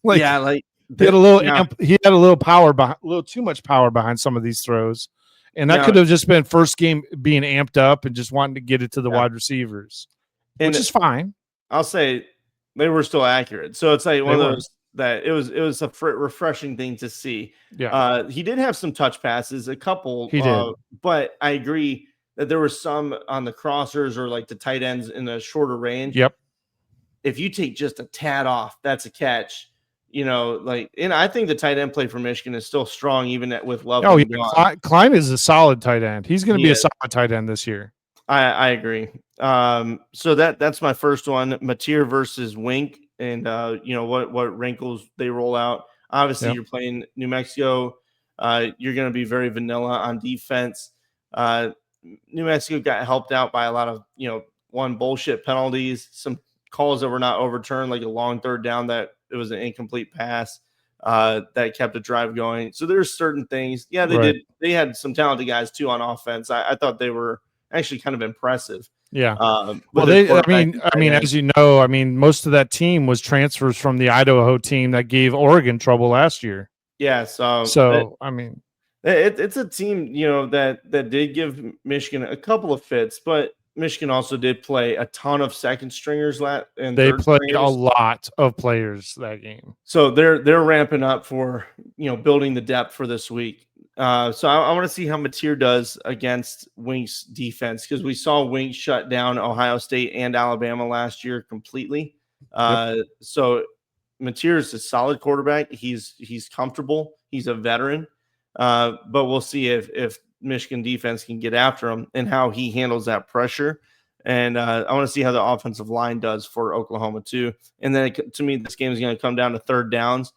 He had a little power behind, a little too much power behind some of these throws, and that could have just been first game being amped up and just wanting to get it to the wide receivers, which is fine. I'll say they were still accurate, so it's like one of those. That it was a refreshing thing to see. Yeah, he did have some touch passes, a couple. He did, but I agree that there were some on the crossers or like the tight ends in a shorter range. Yep. If you take just a tad off, that's a catch. And I think the tight end play for Michigan is still strong, even with Love. Klein is a solid tight end. He's going to be a solid tight end this year. I agree. So that's my first one, Mateer versus Wink, and what wrinkles they roll out. Obviously, Yep. you're playing New Mexico. You're going to be very vanilla on defense. New Mexico got helped out by a lot of one bullshit penalties, some calls that were not overturned, like a long third down that it was an incomplete pass that kept a drive going. So there's certain things. Yeah, they Right. did. They had some talented guys too on offense. I thought they were actually kind of impressive. Yeah. Well, as you know, most of that team was transfers from the Idaho team that gave Oregon trouble last year. Yeah. It's a team, that did give Michigan a couple of fits, but Michigan also did play a ton of second stringers and they third played stringers. a lot of players that game. So they're ramping up for building the depth for this week. So I want to see how Mateer does against Wink's defense, because we saw Wink shut down Ohio State and Alabama last year completely. So Mateer is a solid quarterback. He's comfortable. He's a veteran. But we'll see if Michigan defense can get after him and how he handles that pressure. And I want to see how the offensive line does for Oklahoma too. And then to me, this game is going to come down to third downs,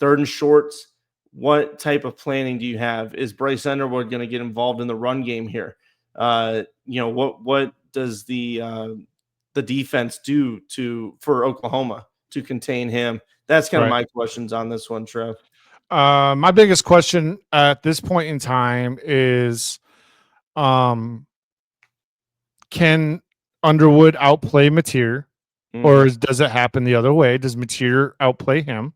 third and shorts. What type of planning do you have? Is Bryce Underwood going to get involved in the run game here? What does the defense do for Oklahoma to contain him? That's kind of my questions on this one, Trev. My biggest question at this point in time is, can Underwood outplay Mateer, or does it happen the other way? Does Mateer outplay him?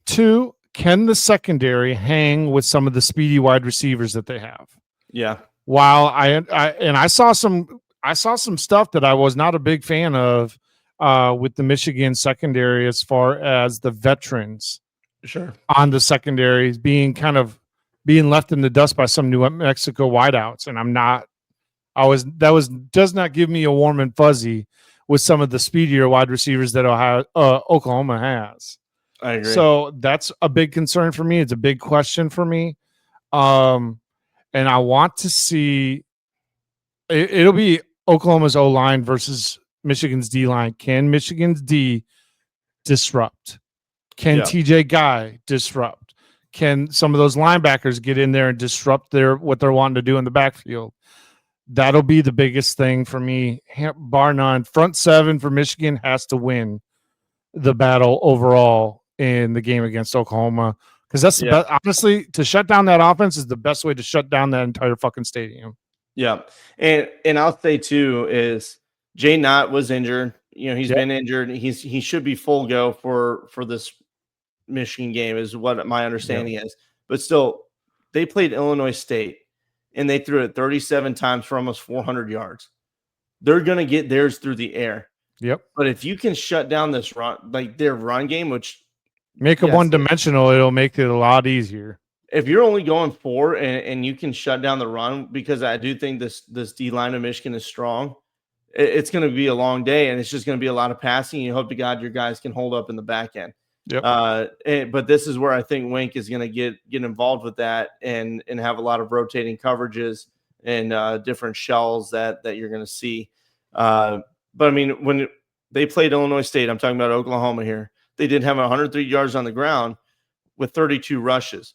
2, can the secondary hang with some of the speedy wide receivers that they have? Yeah. While I saw some stuff that I was not a big fan of with the Michigan secondary as far as the veterans. Sure. On the secondaries being left in the dust by some New Mexico wideouts, and does not give me a warm and fuzzy with some of the speedier wide receivers that Oklahoma has. I agree. So that's a big concern for me. It's a big question for me, and I want to see. It'll be Oklahoma's O line versus Michigan's D line. Can Michigan's D disrupt? Can TJ Guy disrupt? Can some of those linebackers get in there and disrupt what they're wanting to do in the backfield? That'll be the biggest thing for me, bar none. Front seven for Michigan has to win the battle overall in the game against Oklahoma, because that's the best. Honestly, to shut down that offense is the best way to shut down that entire fucking stadium. Yeah, and I'll say too is Jay Knott was injured. He's been injured. He should be full go for this Michigan game, is what my understanding is. But still, they played Illinois State and they threw it 37 times for almost 400 yards. They're going to get theirs through the air. Yep. But if you can shut down this run, like their run game, which make it one-dimensional, it'll make it a lot easier. If you're only going 4 and you can shut down the run, because I do think this D line of Michigan is strong, it's going to be a long day, and it's just going to be a lot of passing. You hope to God your guys can hold up in the back end. Yep. But this is where I think Wink is going to get involved with that and have a lot of rotating coverages and different shells that you're going to see. But I mean, when they played Illinois State, I'm talking about Oklahoma here, they did have 103 yards on the ground with 32 rushes.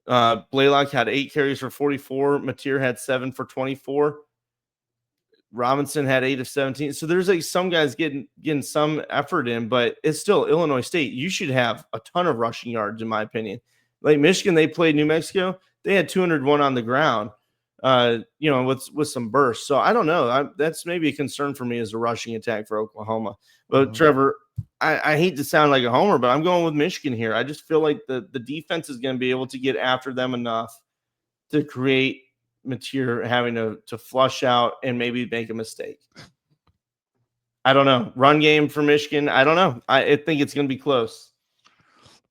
Blaylock had 8 carries for 44. Mateer had 7 for 24. Robinson had 8 of 17. So there's like some guys getting some effort in, but it's still Illinois State. You should have a ton of rushing yards, in my opinion. Like Michigan, they played New Mexico. They had 201 on the ground, with some bursts. So I don't know. That's maybe a concern for me as a rushing attack for Oklahoma. But Trevor, I hate to sound like a homer, but I'm going with Michigan here. I just feel like the defense is going to be able to get after them enough to create Mateer having to flush out and maybe make a mistake. I don't know. Run game for Michigan, I don't know. I think it's going to be close.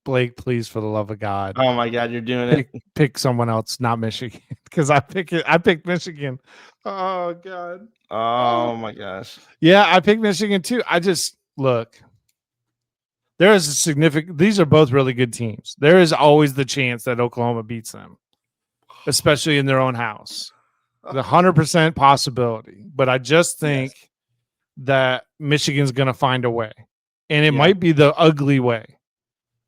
Blake, please, for the love of God. Oh my God, you're doing it. Pick someone else, not Michigan, because I picked Michigan. Oh God. Oh my gosh. Yeah, I picked Michigan too. I just look. There is a significant. These are both really good teams. There is always the chance that Oklahoma beats them, especially in their own house. The 100% possibility. But I just think that Michigan's going to find a way. And it might be the ugly way.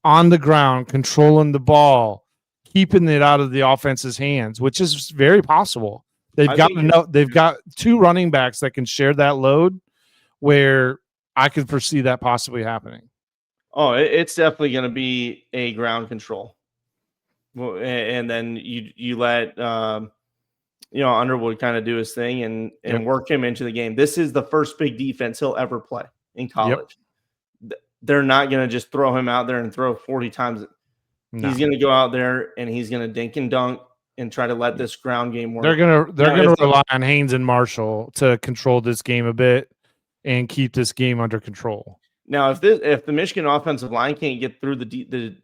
On the ground, controlling the ball, keeping it out of the offense's hands, which is very possible. They've got two running backs that can share that load where I could foresee that possibly happening. Oh, it's definitely going to be a ground control. Well, and then you let Underwood kind of do his thing and work him into the game. This is the first big defense he'll ever play in college. They're not going to just throw him out there and throw 40 times. No. He's going to go out there and he's going to dink and dunk and try to let this ground game work. They're going to rely on Haynes and Marshall to control this game a bit and keep this game under control. Now, if the Michigan offensive line can't get through the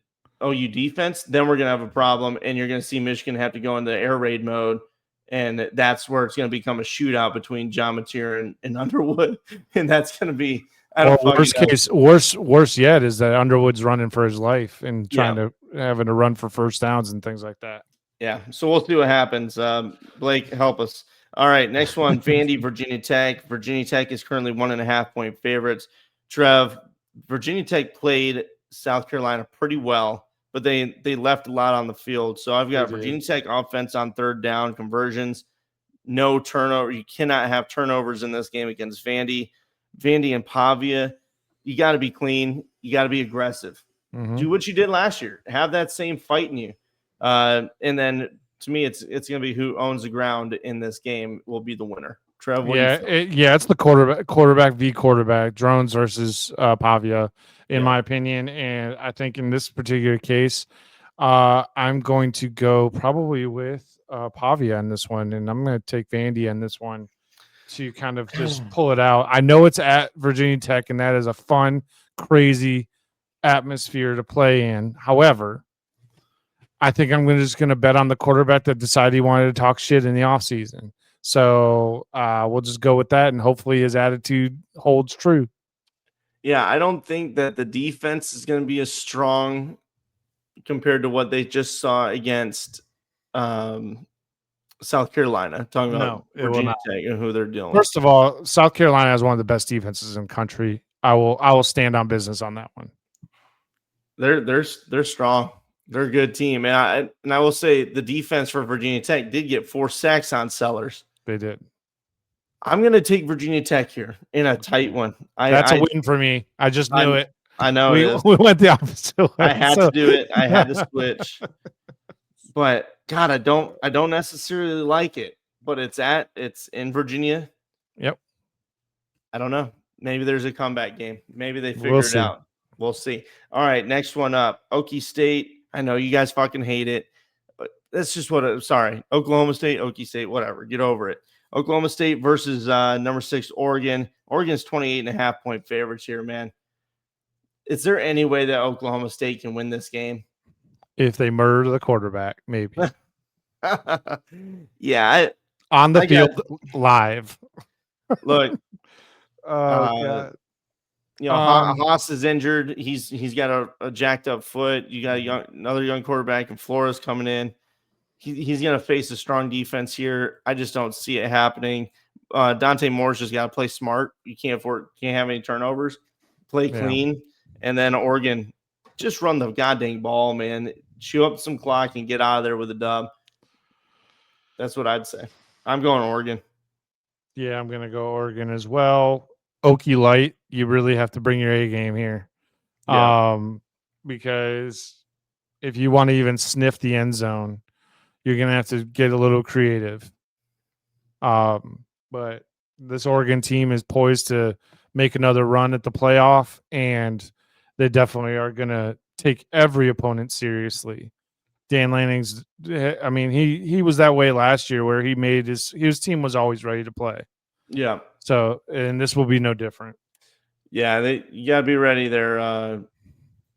OU defense, then we're going to have a problem, and you're going to see Michigan have to go into air raid mode, and that's where it's going to become a shootout between John Mateer and Underwood, and that's going to be worse yet is that Underwood's running for his life and having to run for first downs and things like that. Yeah, so we'll see what happens. Blake, help us. All right, next one, Vandy, Virginia Tech. Virginia Tech is currently 1.5-point favorites. Trev, Virginia Tech played South Carolina pretty well, but they left a lot on the field. So I've got Virginia Tech offense on third down conversions, no turnover. You cannot have turnovers in this game against Vandy. Vandy and Pavia, you got to be clean. You got to be aggressive. Mm-hmm. Do what you did last year. Have that same fight in you. And then to me, it's going to be who owns the ground in this game will be the winner. Trev, it's the quarterback v. quarterback, drones versus Pavia, in my opinion. And I think in this particular case, I'm going to go probably with Pavia in this one, and I'm going to take Vandy in this one to kind of just pull it out. I know it's at Virginia Tech, and that is a fun, crazy atmosphere to play in. However, I think I'm just going to bet on the quarterback that decided he wanted to talk shit in the offseason. So we'll just go with that, and hopefully his attitude holds true. Yeah, I don't think that the defense is going to be as strong compared to what they just saw against South Carolina. Talking about Virginia Tech and who they're dealing with. First of all, South Carolina has one of the best defenses in the country. I will stand on business on that one. They're strong. They're a good team. And I will say the defense for Virginia Tech did get 4 sacks on Sellers. They did. I'm going to take Virginia Tech here in a tight one. That's a win for me. I just knew it. I know we went the opposite way. I had to do it. I had to switch. But God, I don't necessarily like it. But it's in Virginia. Yep. I don't know. Maybe there's a comeback game. Maybe they figure it out. We'll see. All right, next one up. Okie State. I know you guys fucking hate it. But that's just Oklahoma State, Okie State, whatever. Get over it. Oklahoma State versus number 6 Oregon. Oregon's 28.5-point favorites here, man. Is there any way that Oklahoma State can win this game? If they murder the quarterback, maybe. Yeah. On the field live. Look. God. Haas is injured. He's got a jacked up foot. You got another young quarterback, and Flores coming in. He's going to face a strong defense here. I just don't see it happening. Dante Moore's just got to play smart. You can't have any turnovers. Play clean, and then Oregon just run the goddamn ball, man. Chew up some clock and get out of there with a dub. That's what I'd say. I'm going Oregon. Yeah, I'm going to go Oregon as well. Okie Light, you really have to bring your A game here. Yeah. Because if you want to even sniff the end zone, you're going to have to get a little creative. But this Oregon team is poised to make another run at the playoff, and they definitely are going to take every opponent seriously. Dan Lanning's, I mean, he was that way last year where he made his team was always ready to play. Yeah. So, and this will be no different. Yeah, you got to be ready there,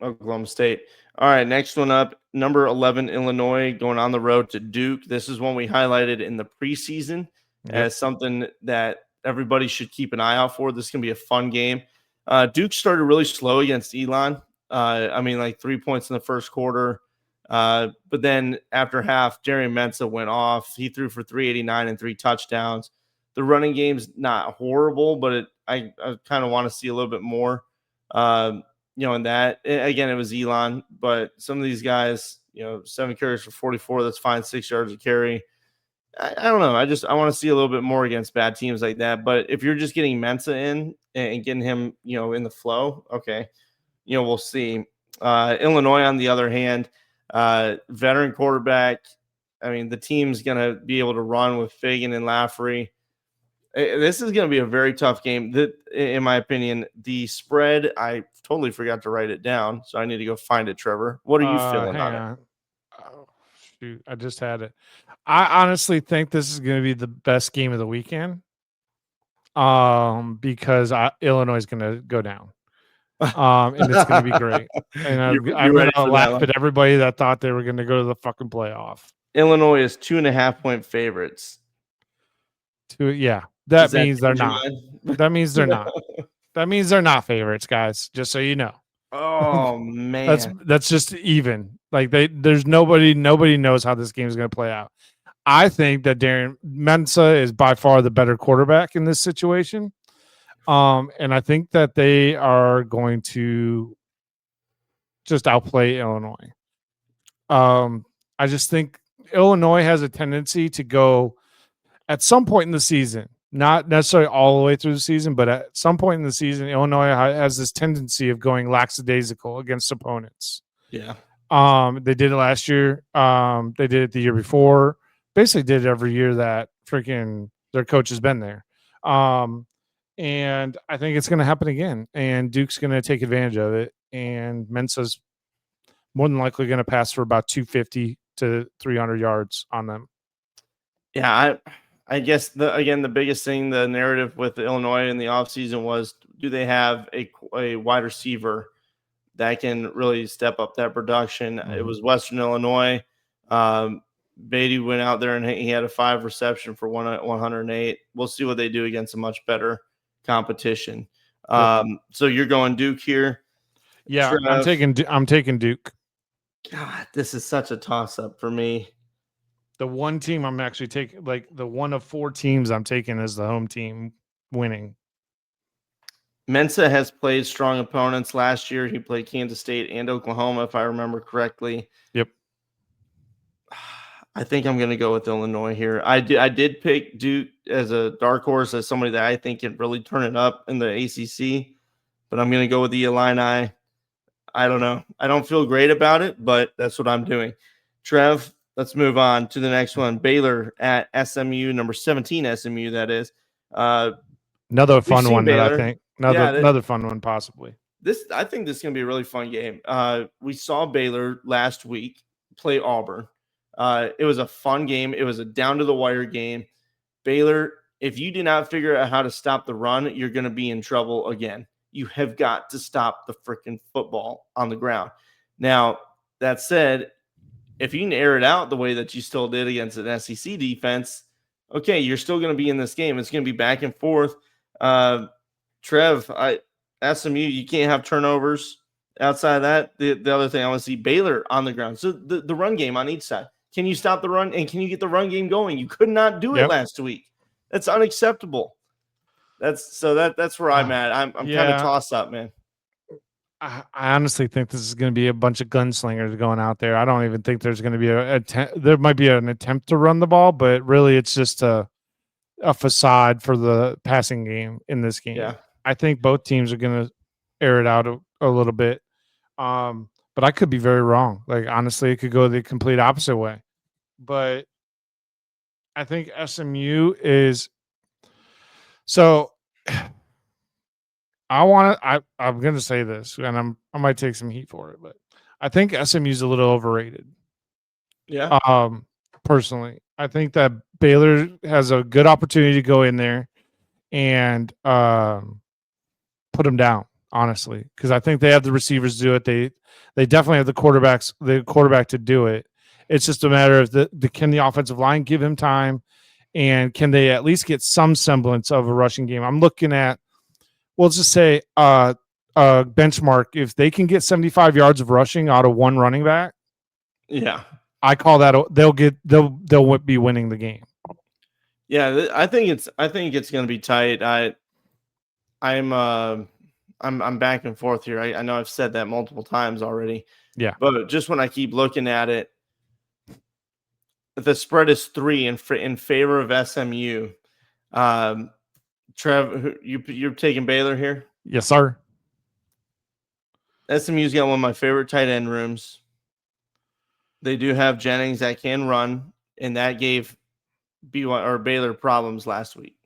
Oklahoma State. All right, next one up, number 11, Illinois, going on the road to Duke. This is one we highlighted in the preseason as something that everybody should keep an eye out for. This is going to be a fun game. Duke started really slow against Elon. 3 points in the first quarter. But then after half, Jerry Mensah went off. He threw for 389 and 3 touchdowns. The running game's not horrible, but I kind of want to see a little bit more. In that, again, it was Elon, but some of these guys, 7 carries for 44, that's fine, 6 yards a carry. I don't know. I want to see a little bit more against bad teams like that. But if you're just getting Mensah in and getting him, in the flow, okay, we'll see. Illinois, on the other hand, veteran quarterback. I mean, the team's going to be able to run with Fagan and Lafferty. This is going to be a very tough game. In my opinion, the spread, I totally forgot to write it down, so I need to go find it, Trevor. What are you feeling on it? Oh, shoot, I just had it. I honestly think this is going to be the best game of the weekend because Illinois is going to go down. And it's going to be great. And I'm going to laugh at everybody that thought they were going to go to the fucking playoff. Illinois is 2.5-point favorites. That means they're not. That means they're not. That means they're not favorites, guys. Just so you know. Oh man, that's just even. Like there's nobody knows how this game is going to play out. I think that Darren Mensah is by far the better quarterback in this situation. And I think that they are going to just outplay Illinois. I just think Illinois has a tendency to go at some point in the season, not necessarily all the way through the season, but at some point in the season, Illinois has this tendency of going lackadaisical against opponents. Yeah. They did it last year. They did it the year before. Basically did it every year that freaking their coach has been there. And I think it's going to happen again. And Duke's going to take advantage of it. And Mensah's more than likely going to pass for about 250 to 300 yards on them. Yeah, I guess the biggest thing, the narrative with Illinois in the offseason was, do they have a wide receiver that can really step up that production? Mm-hmm. It was Western Illinois. Beatty went out there and he had a 5 reception for 108. We'll see what they do against a much better competition. So you're going Duke here? Yeah, Trev. I'm taking Duke. God, this is such a toss-up for me. The one team I'm actually taking, like the one of 4 teams I'm taking as the home team winning. Mensah has played strong opponents last year. He played Kansas State and Oklahoma, if I remember correctly. Yep. I think I'm going to go with Illinois here. I did pick Duke as a dark horse, as somebody that I think can really turn it up in the ACC, but I'm going to go with the Illini. I don't know. I don't feel great about it, but that's what I'm doing. Trev, let's move on to the next one. Baylor at SMU, number 17 SMU, that is. Another fun one Baylor. That I think. Another fun one, possibly. I think this is going to be a really fun game. We saw Baylor last week play Auburn. It was a fun game. It was a down-to-the-wire game. Baylor, if you do not figure out how to stop the run, you're going to be in trouble again. You have got to stop the freaking football on the ground. Now, that said, if you can air it out the way that you still did against an SEC defense, okay, you're still going to be in this game. It's going to be back and forth. Trev, SMU, you can't have turnovers. Outside of that, the other thing I want to see, Baylor on the ground. So the run game on each side. Can you stop the run, and can you get the run game going? You could not do it last week. That's unacceptable. That's where I'm at. I'm kind of tossed up, man. I honestly think this is going to be a bunch of gunslingers going out there. I don't even think there's going to be there might be an attempt to run the ball, but really it's just a facade for the passing game in this game. Yeah. I think both teams are going to air it out a little bit. But I could be very wrong. Like, honestly, it could go the complete opposite way. But I think SMU is so. I'm going to say this, and I might take some heat for it, but I think SMU is a little overrated. Yeah. Personally, I think that Baylor has a good opportunity to go in there and put them down. Honestly, because I think they have the receivers to do it. They definitely have the quarterback to do it. It's just a matter of can the offensive line give him time, and can they at least get some semblance of a rushing game? I'm looking at, we'll just say, benchmark. If they can get 75 yards of rushing out of one running back, Yeah. I call that they'll be winning the game. Yeah, I think it's going to be tight. I'm back and forth here. I know I've said that multiple times already. Yeah. But just when I keep looking at it, the spread is 3 in favor of SMU. Trev, you're taking Baylor here? Yes, sir. SMU's got one of my favorite tight end rooms. They do have Jennings that can run, and that gave Baylor problems last week.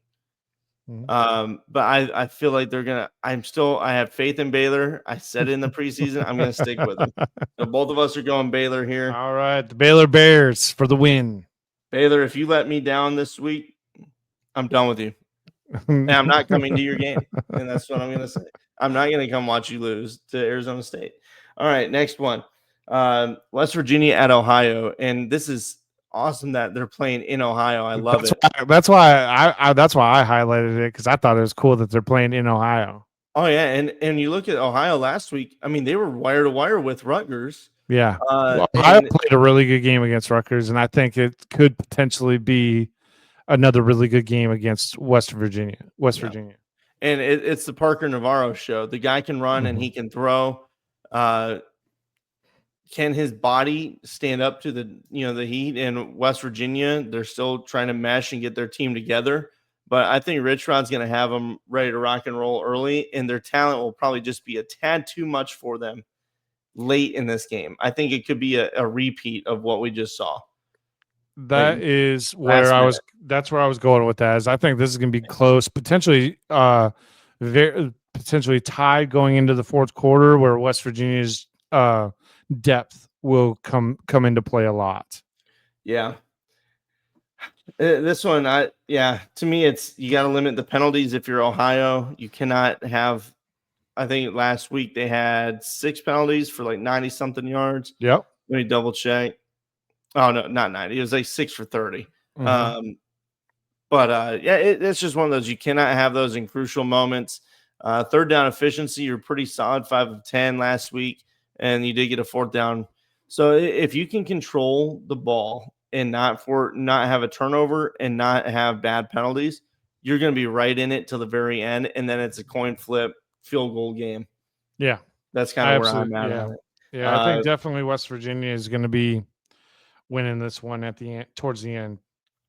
But I feel like they're gonna. I have faith in Baylor. I said it in the preseason. I'm gonna stick with them. So both of us are going Baylor here. All right, the Baylor Bears for the win. Baylor, if you let me down this week, I'm done with you. And I'm not coming to your game. And that's what I'm gonna say. I'm not gonna come watch you lose to Arizona State. All right, next one. West Virginia at Ohio, and this is awesome that they're playing in Ohio. I love it. That's why I highlighted it, because I thought it was cool that they're playing in Ohio. Oh yeah, and you look at Ohio last week. I mean, they were wire to wire with Rutgers. Yeah, Ohio played a really good game against Rutgers, and I think it could potentially be another really good game against West Virginia. Virginia, and it's the Parker Navarro show. The guy can run and he can throw. Can his body stand up to the heat in West Virginia? They're still trying to mesh and get their team together. But I think Rich Rod's going to have them ready to rock and roll early, and their talent will probably just be a tad too much for them late in this game. I think it could be a repeat of what we just saw. That's where I was going with that. Is I think this is going to be close, potentially potentially tied going into the fourth quarter, where West Virginia's depth will come into play a lot. Yeah. This one, to me, it's you got to limit the penalties if you're Ohio. You cannot have, I think last week they had 6 penalties for like 90-something yards. Yep. Let me double check. Oh, no, not 90. It was like 6 for 30. Mm-hmm. It's just one of those. You cannot have those in crucial moments. Third down efficiency, you're pretty solid, 5 of 10 last week, and you did get a 4th down. So if you can control the ball and not have a turnover and not have bad penalties, you're going to be right in it till the very end, and then it's a coin flip field goal game. Yeah, that's kind of where I'm at on it. Yeah, I think definitely West Virginia is going to be winning this one at the end, towards the end.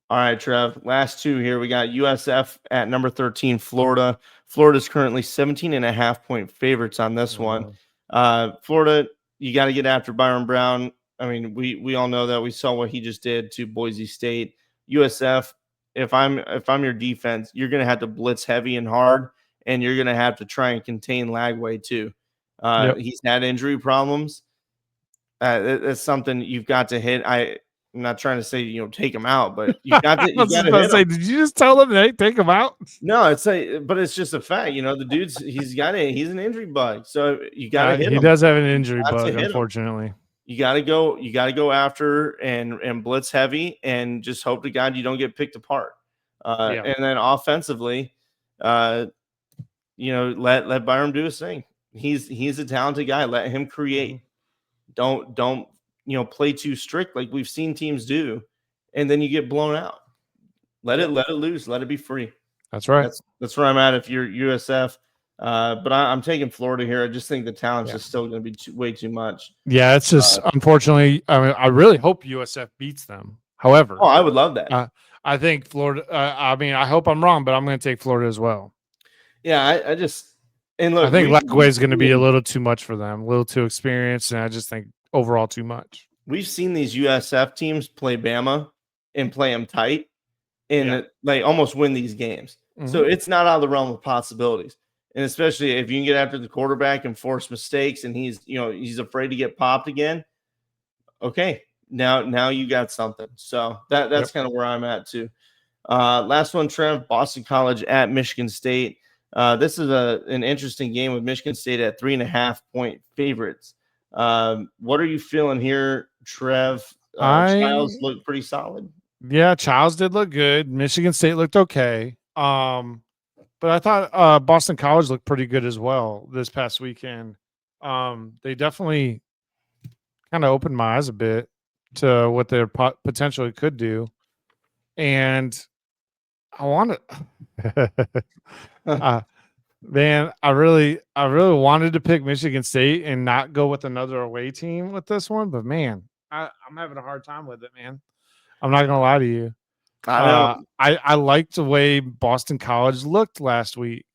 All right, Trev. Last 2 here. We got USF at number 13, Florida. Florida's currently 17.5-point favorites on this one. Florida, you got to get after Byron Brown. I mean, we all know that. We saw what he just did to Boise State. USF, if I'm your defense, you're going to have to blitz heavy and hard, and you're going to have to try and contain Lagway too. He's had injury problems. It's something you've got to hit. I'm not trying to say take him out, but you got to. Did you just tell them, hey, take him out? No, but it's just a fact. The dude's he's an injury bug, so you got to hit him. He does have an injury bug, unfortunately. You got to go after and blitz heavy, and just hope to God you don't get picked apart. And then offensively, let Byron do his thing. He's a talented guy. Let him create. Don't play too strict like we've seen teams do, and then you get blown out. Let it loose. Let it be free. That's right. That's where I'm at if you're USF. But I'm taking Florida here. I just think the talent's just still going to be way too much. Yeah, it's just unfortunately. I mean, I really hope USF beats them. However, I would love that. I think Florida. I hope I'm wrong, but I'm going to take Florida as well. Yeah, I just look. I think Lagway is going to be a little too much for them, a little too experienced, and I just think overall too much. We've seen these USF teams play Bama and play them tight, and they almost win these games. Mm-hmm. So it's not out of the realm of possibilities. And especially if you can get after the quarterback and force mistakes, and he's afraid to get popped again. Okay, now you got something. So that's kind of where I'm at too. Last one, Trev, Boston College at Michigan State. This is an interesting game with Michigan State at 3.5-point favorites. What are you feeling here, Trev? Childs looked pretty solid. Yeah, Childs did look good. Michigan State looked okay. But I thought Boston College looked pretty good as well this past weekend. They definitely kind of opened my eyes a bit. to what they potentially could do. And I want to, man, I really wanted to pick Michigan State and not go with another away team with this one, but man, I'm having a hard time with it, man. I'm not gonna lie to you. I know. I liked the way Boston College looked last week.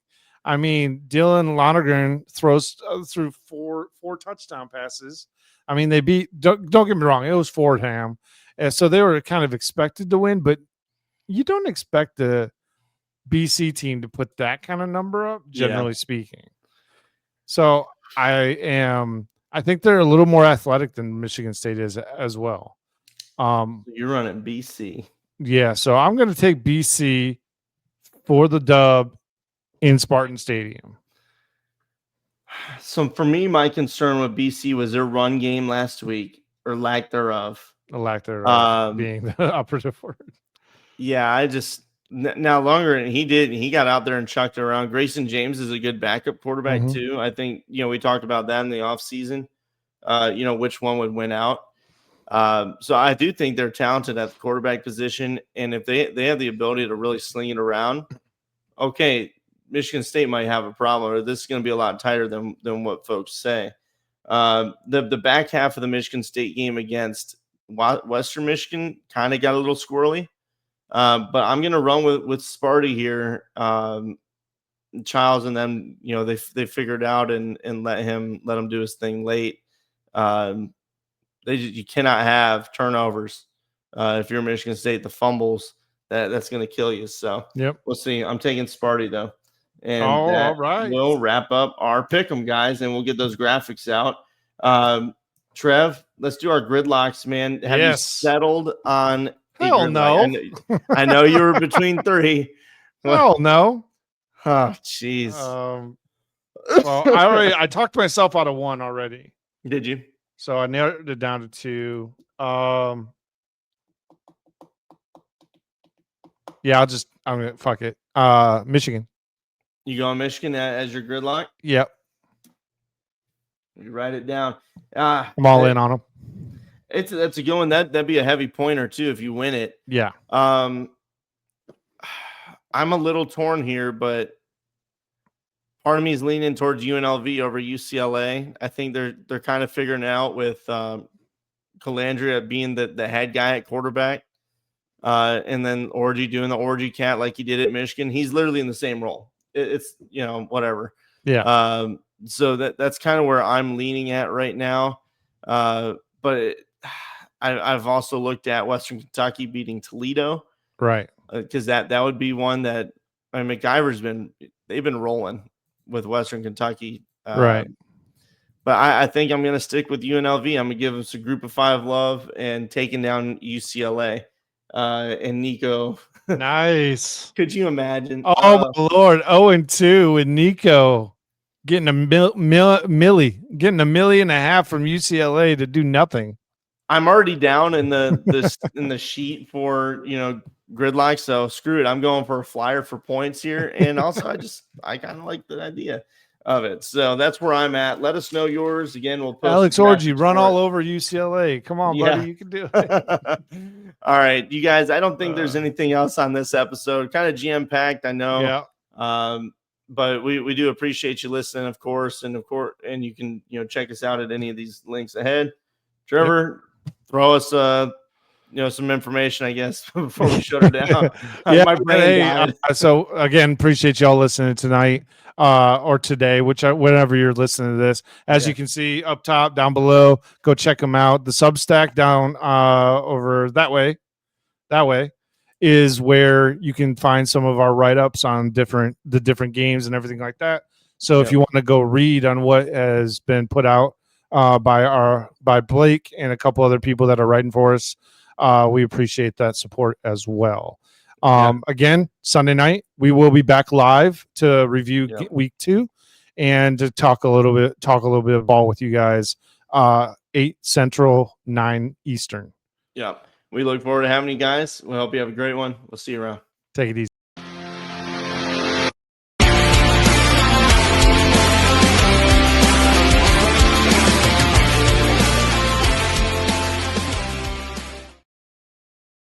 I mean, Dylan Lonergan throws through four touchdown passes. I mean, they beat. Don't get me wrong, it was Fordham, and so they were kind of expected to win, but you don't expect the BC team to put that kind of number up, generally speaking. So I think they're a little more athletic than Michigan State is as well. You're running BC. Yeah, so I'm going to take BC for the dub in Spartan Stadium. So for me, my concern with BC was their run game last week, or lack thereof. The lack thereof being the operative word. Yeah, I just now longer he got out there and chucked it around. Grayson James is a good backup quarterback too. I think we talked about that in the offseason. Which one would win out. So I do think they're talented at the quarterback position, and if they have the ability to really sling it around, okay, Michigan State might have a problem, or this is going to be a lot tighter than what folks say. The back half of the Michigan State game against Western Michigan kind of got a little squirrely, but I'm going to run with Sparty here. Childs and them, they figured out and let him do his thing late. You cannot have turnovers if you're Michigan State. The fumbles that's going to kill you. So we'll see. I'm taking Sparty though, and all right, we'll wrap up our pick'em, guys, and we'll get those graphics out. Trev, let's do our gridlocks, man. Have you settled on? Hell no. I know you were between three. Hell no. Oh, jeez. Well, I talked myself out of one already. Did you? So I narrowed it down to two. Yeah, I'm gonna fuck it. Michigan. You going Michigan as your gridlock? Yep. You write it down. I'm all in on them. That's a good one. That'd be a heavy pointer too if you win it. Yeah. I'm a little torn here, but part of me is leaning towards UNLV over UCLA. I think they're kind of figuring it out with Calandria being the head guy at quarterback, and then Orgy doing the Orgy cat like he did at Michigan. He's literally in the same role. It's whatever. Yeah. So that's kind of where I'm leaning at right now. But I've also looked at Western Kentucky beating Toledo, right? Because that would be one that McIver's they've been rolling with Western Kentucky, right? But I think I'm going to stick with UNLV. I'm going to give them some Group of Five love and taking down UCLA and Nico. Nice. Could you imagine? Oh my Lord! 0-2 with Nico getting getting $1.5 million from UCLA to do nothing. I'm already down in the sheet for gridlock, so screw it. I'm going for a flyer for points here, and also I kind of like the idea of it. So that's where I'm at. Let us know yours. Again, we'll post Alex Orgy run all over UCLA. Come on, buddy, you can do it. All right, you guys. I don't think there's anything else on this episode. Kind of jam packed, I know. Yeah. But we do appreciate you listening, of course, and you can check us out at any of these links ahead. Trevor. Yep. Throw us some information, I guess, before we shut her down. My brain so again, appreciate y'all listening tonight or today, whenever you're listening to this. As you can see up top, down below, go check them out. The Substack down over that way is where you can find some of our write-ups on the different games and everything like that. So if you want to go read on what has been put out by Blake and a couple other people that are writing for us, we appreciate that support as well. Again, Sunday night we will be back live to review week 2 and to talk a little bit of ball with you guys. 8 Central, 9 Eastern. Yeah, we look forward to having you guys. We hope you have a great one. We'll see you around. Take it easy.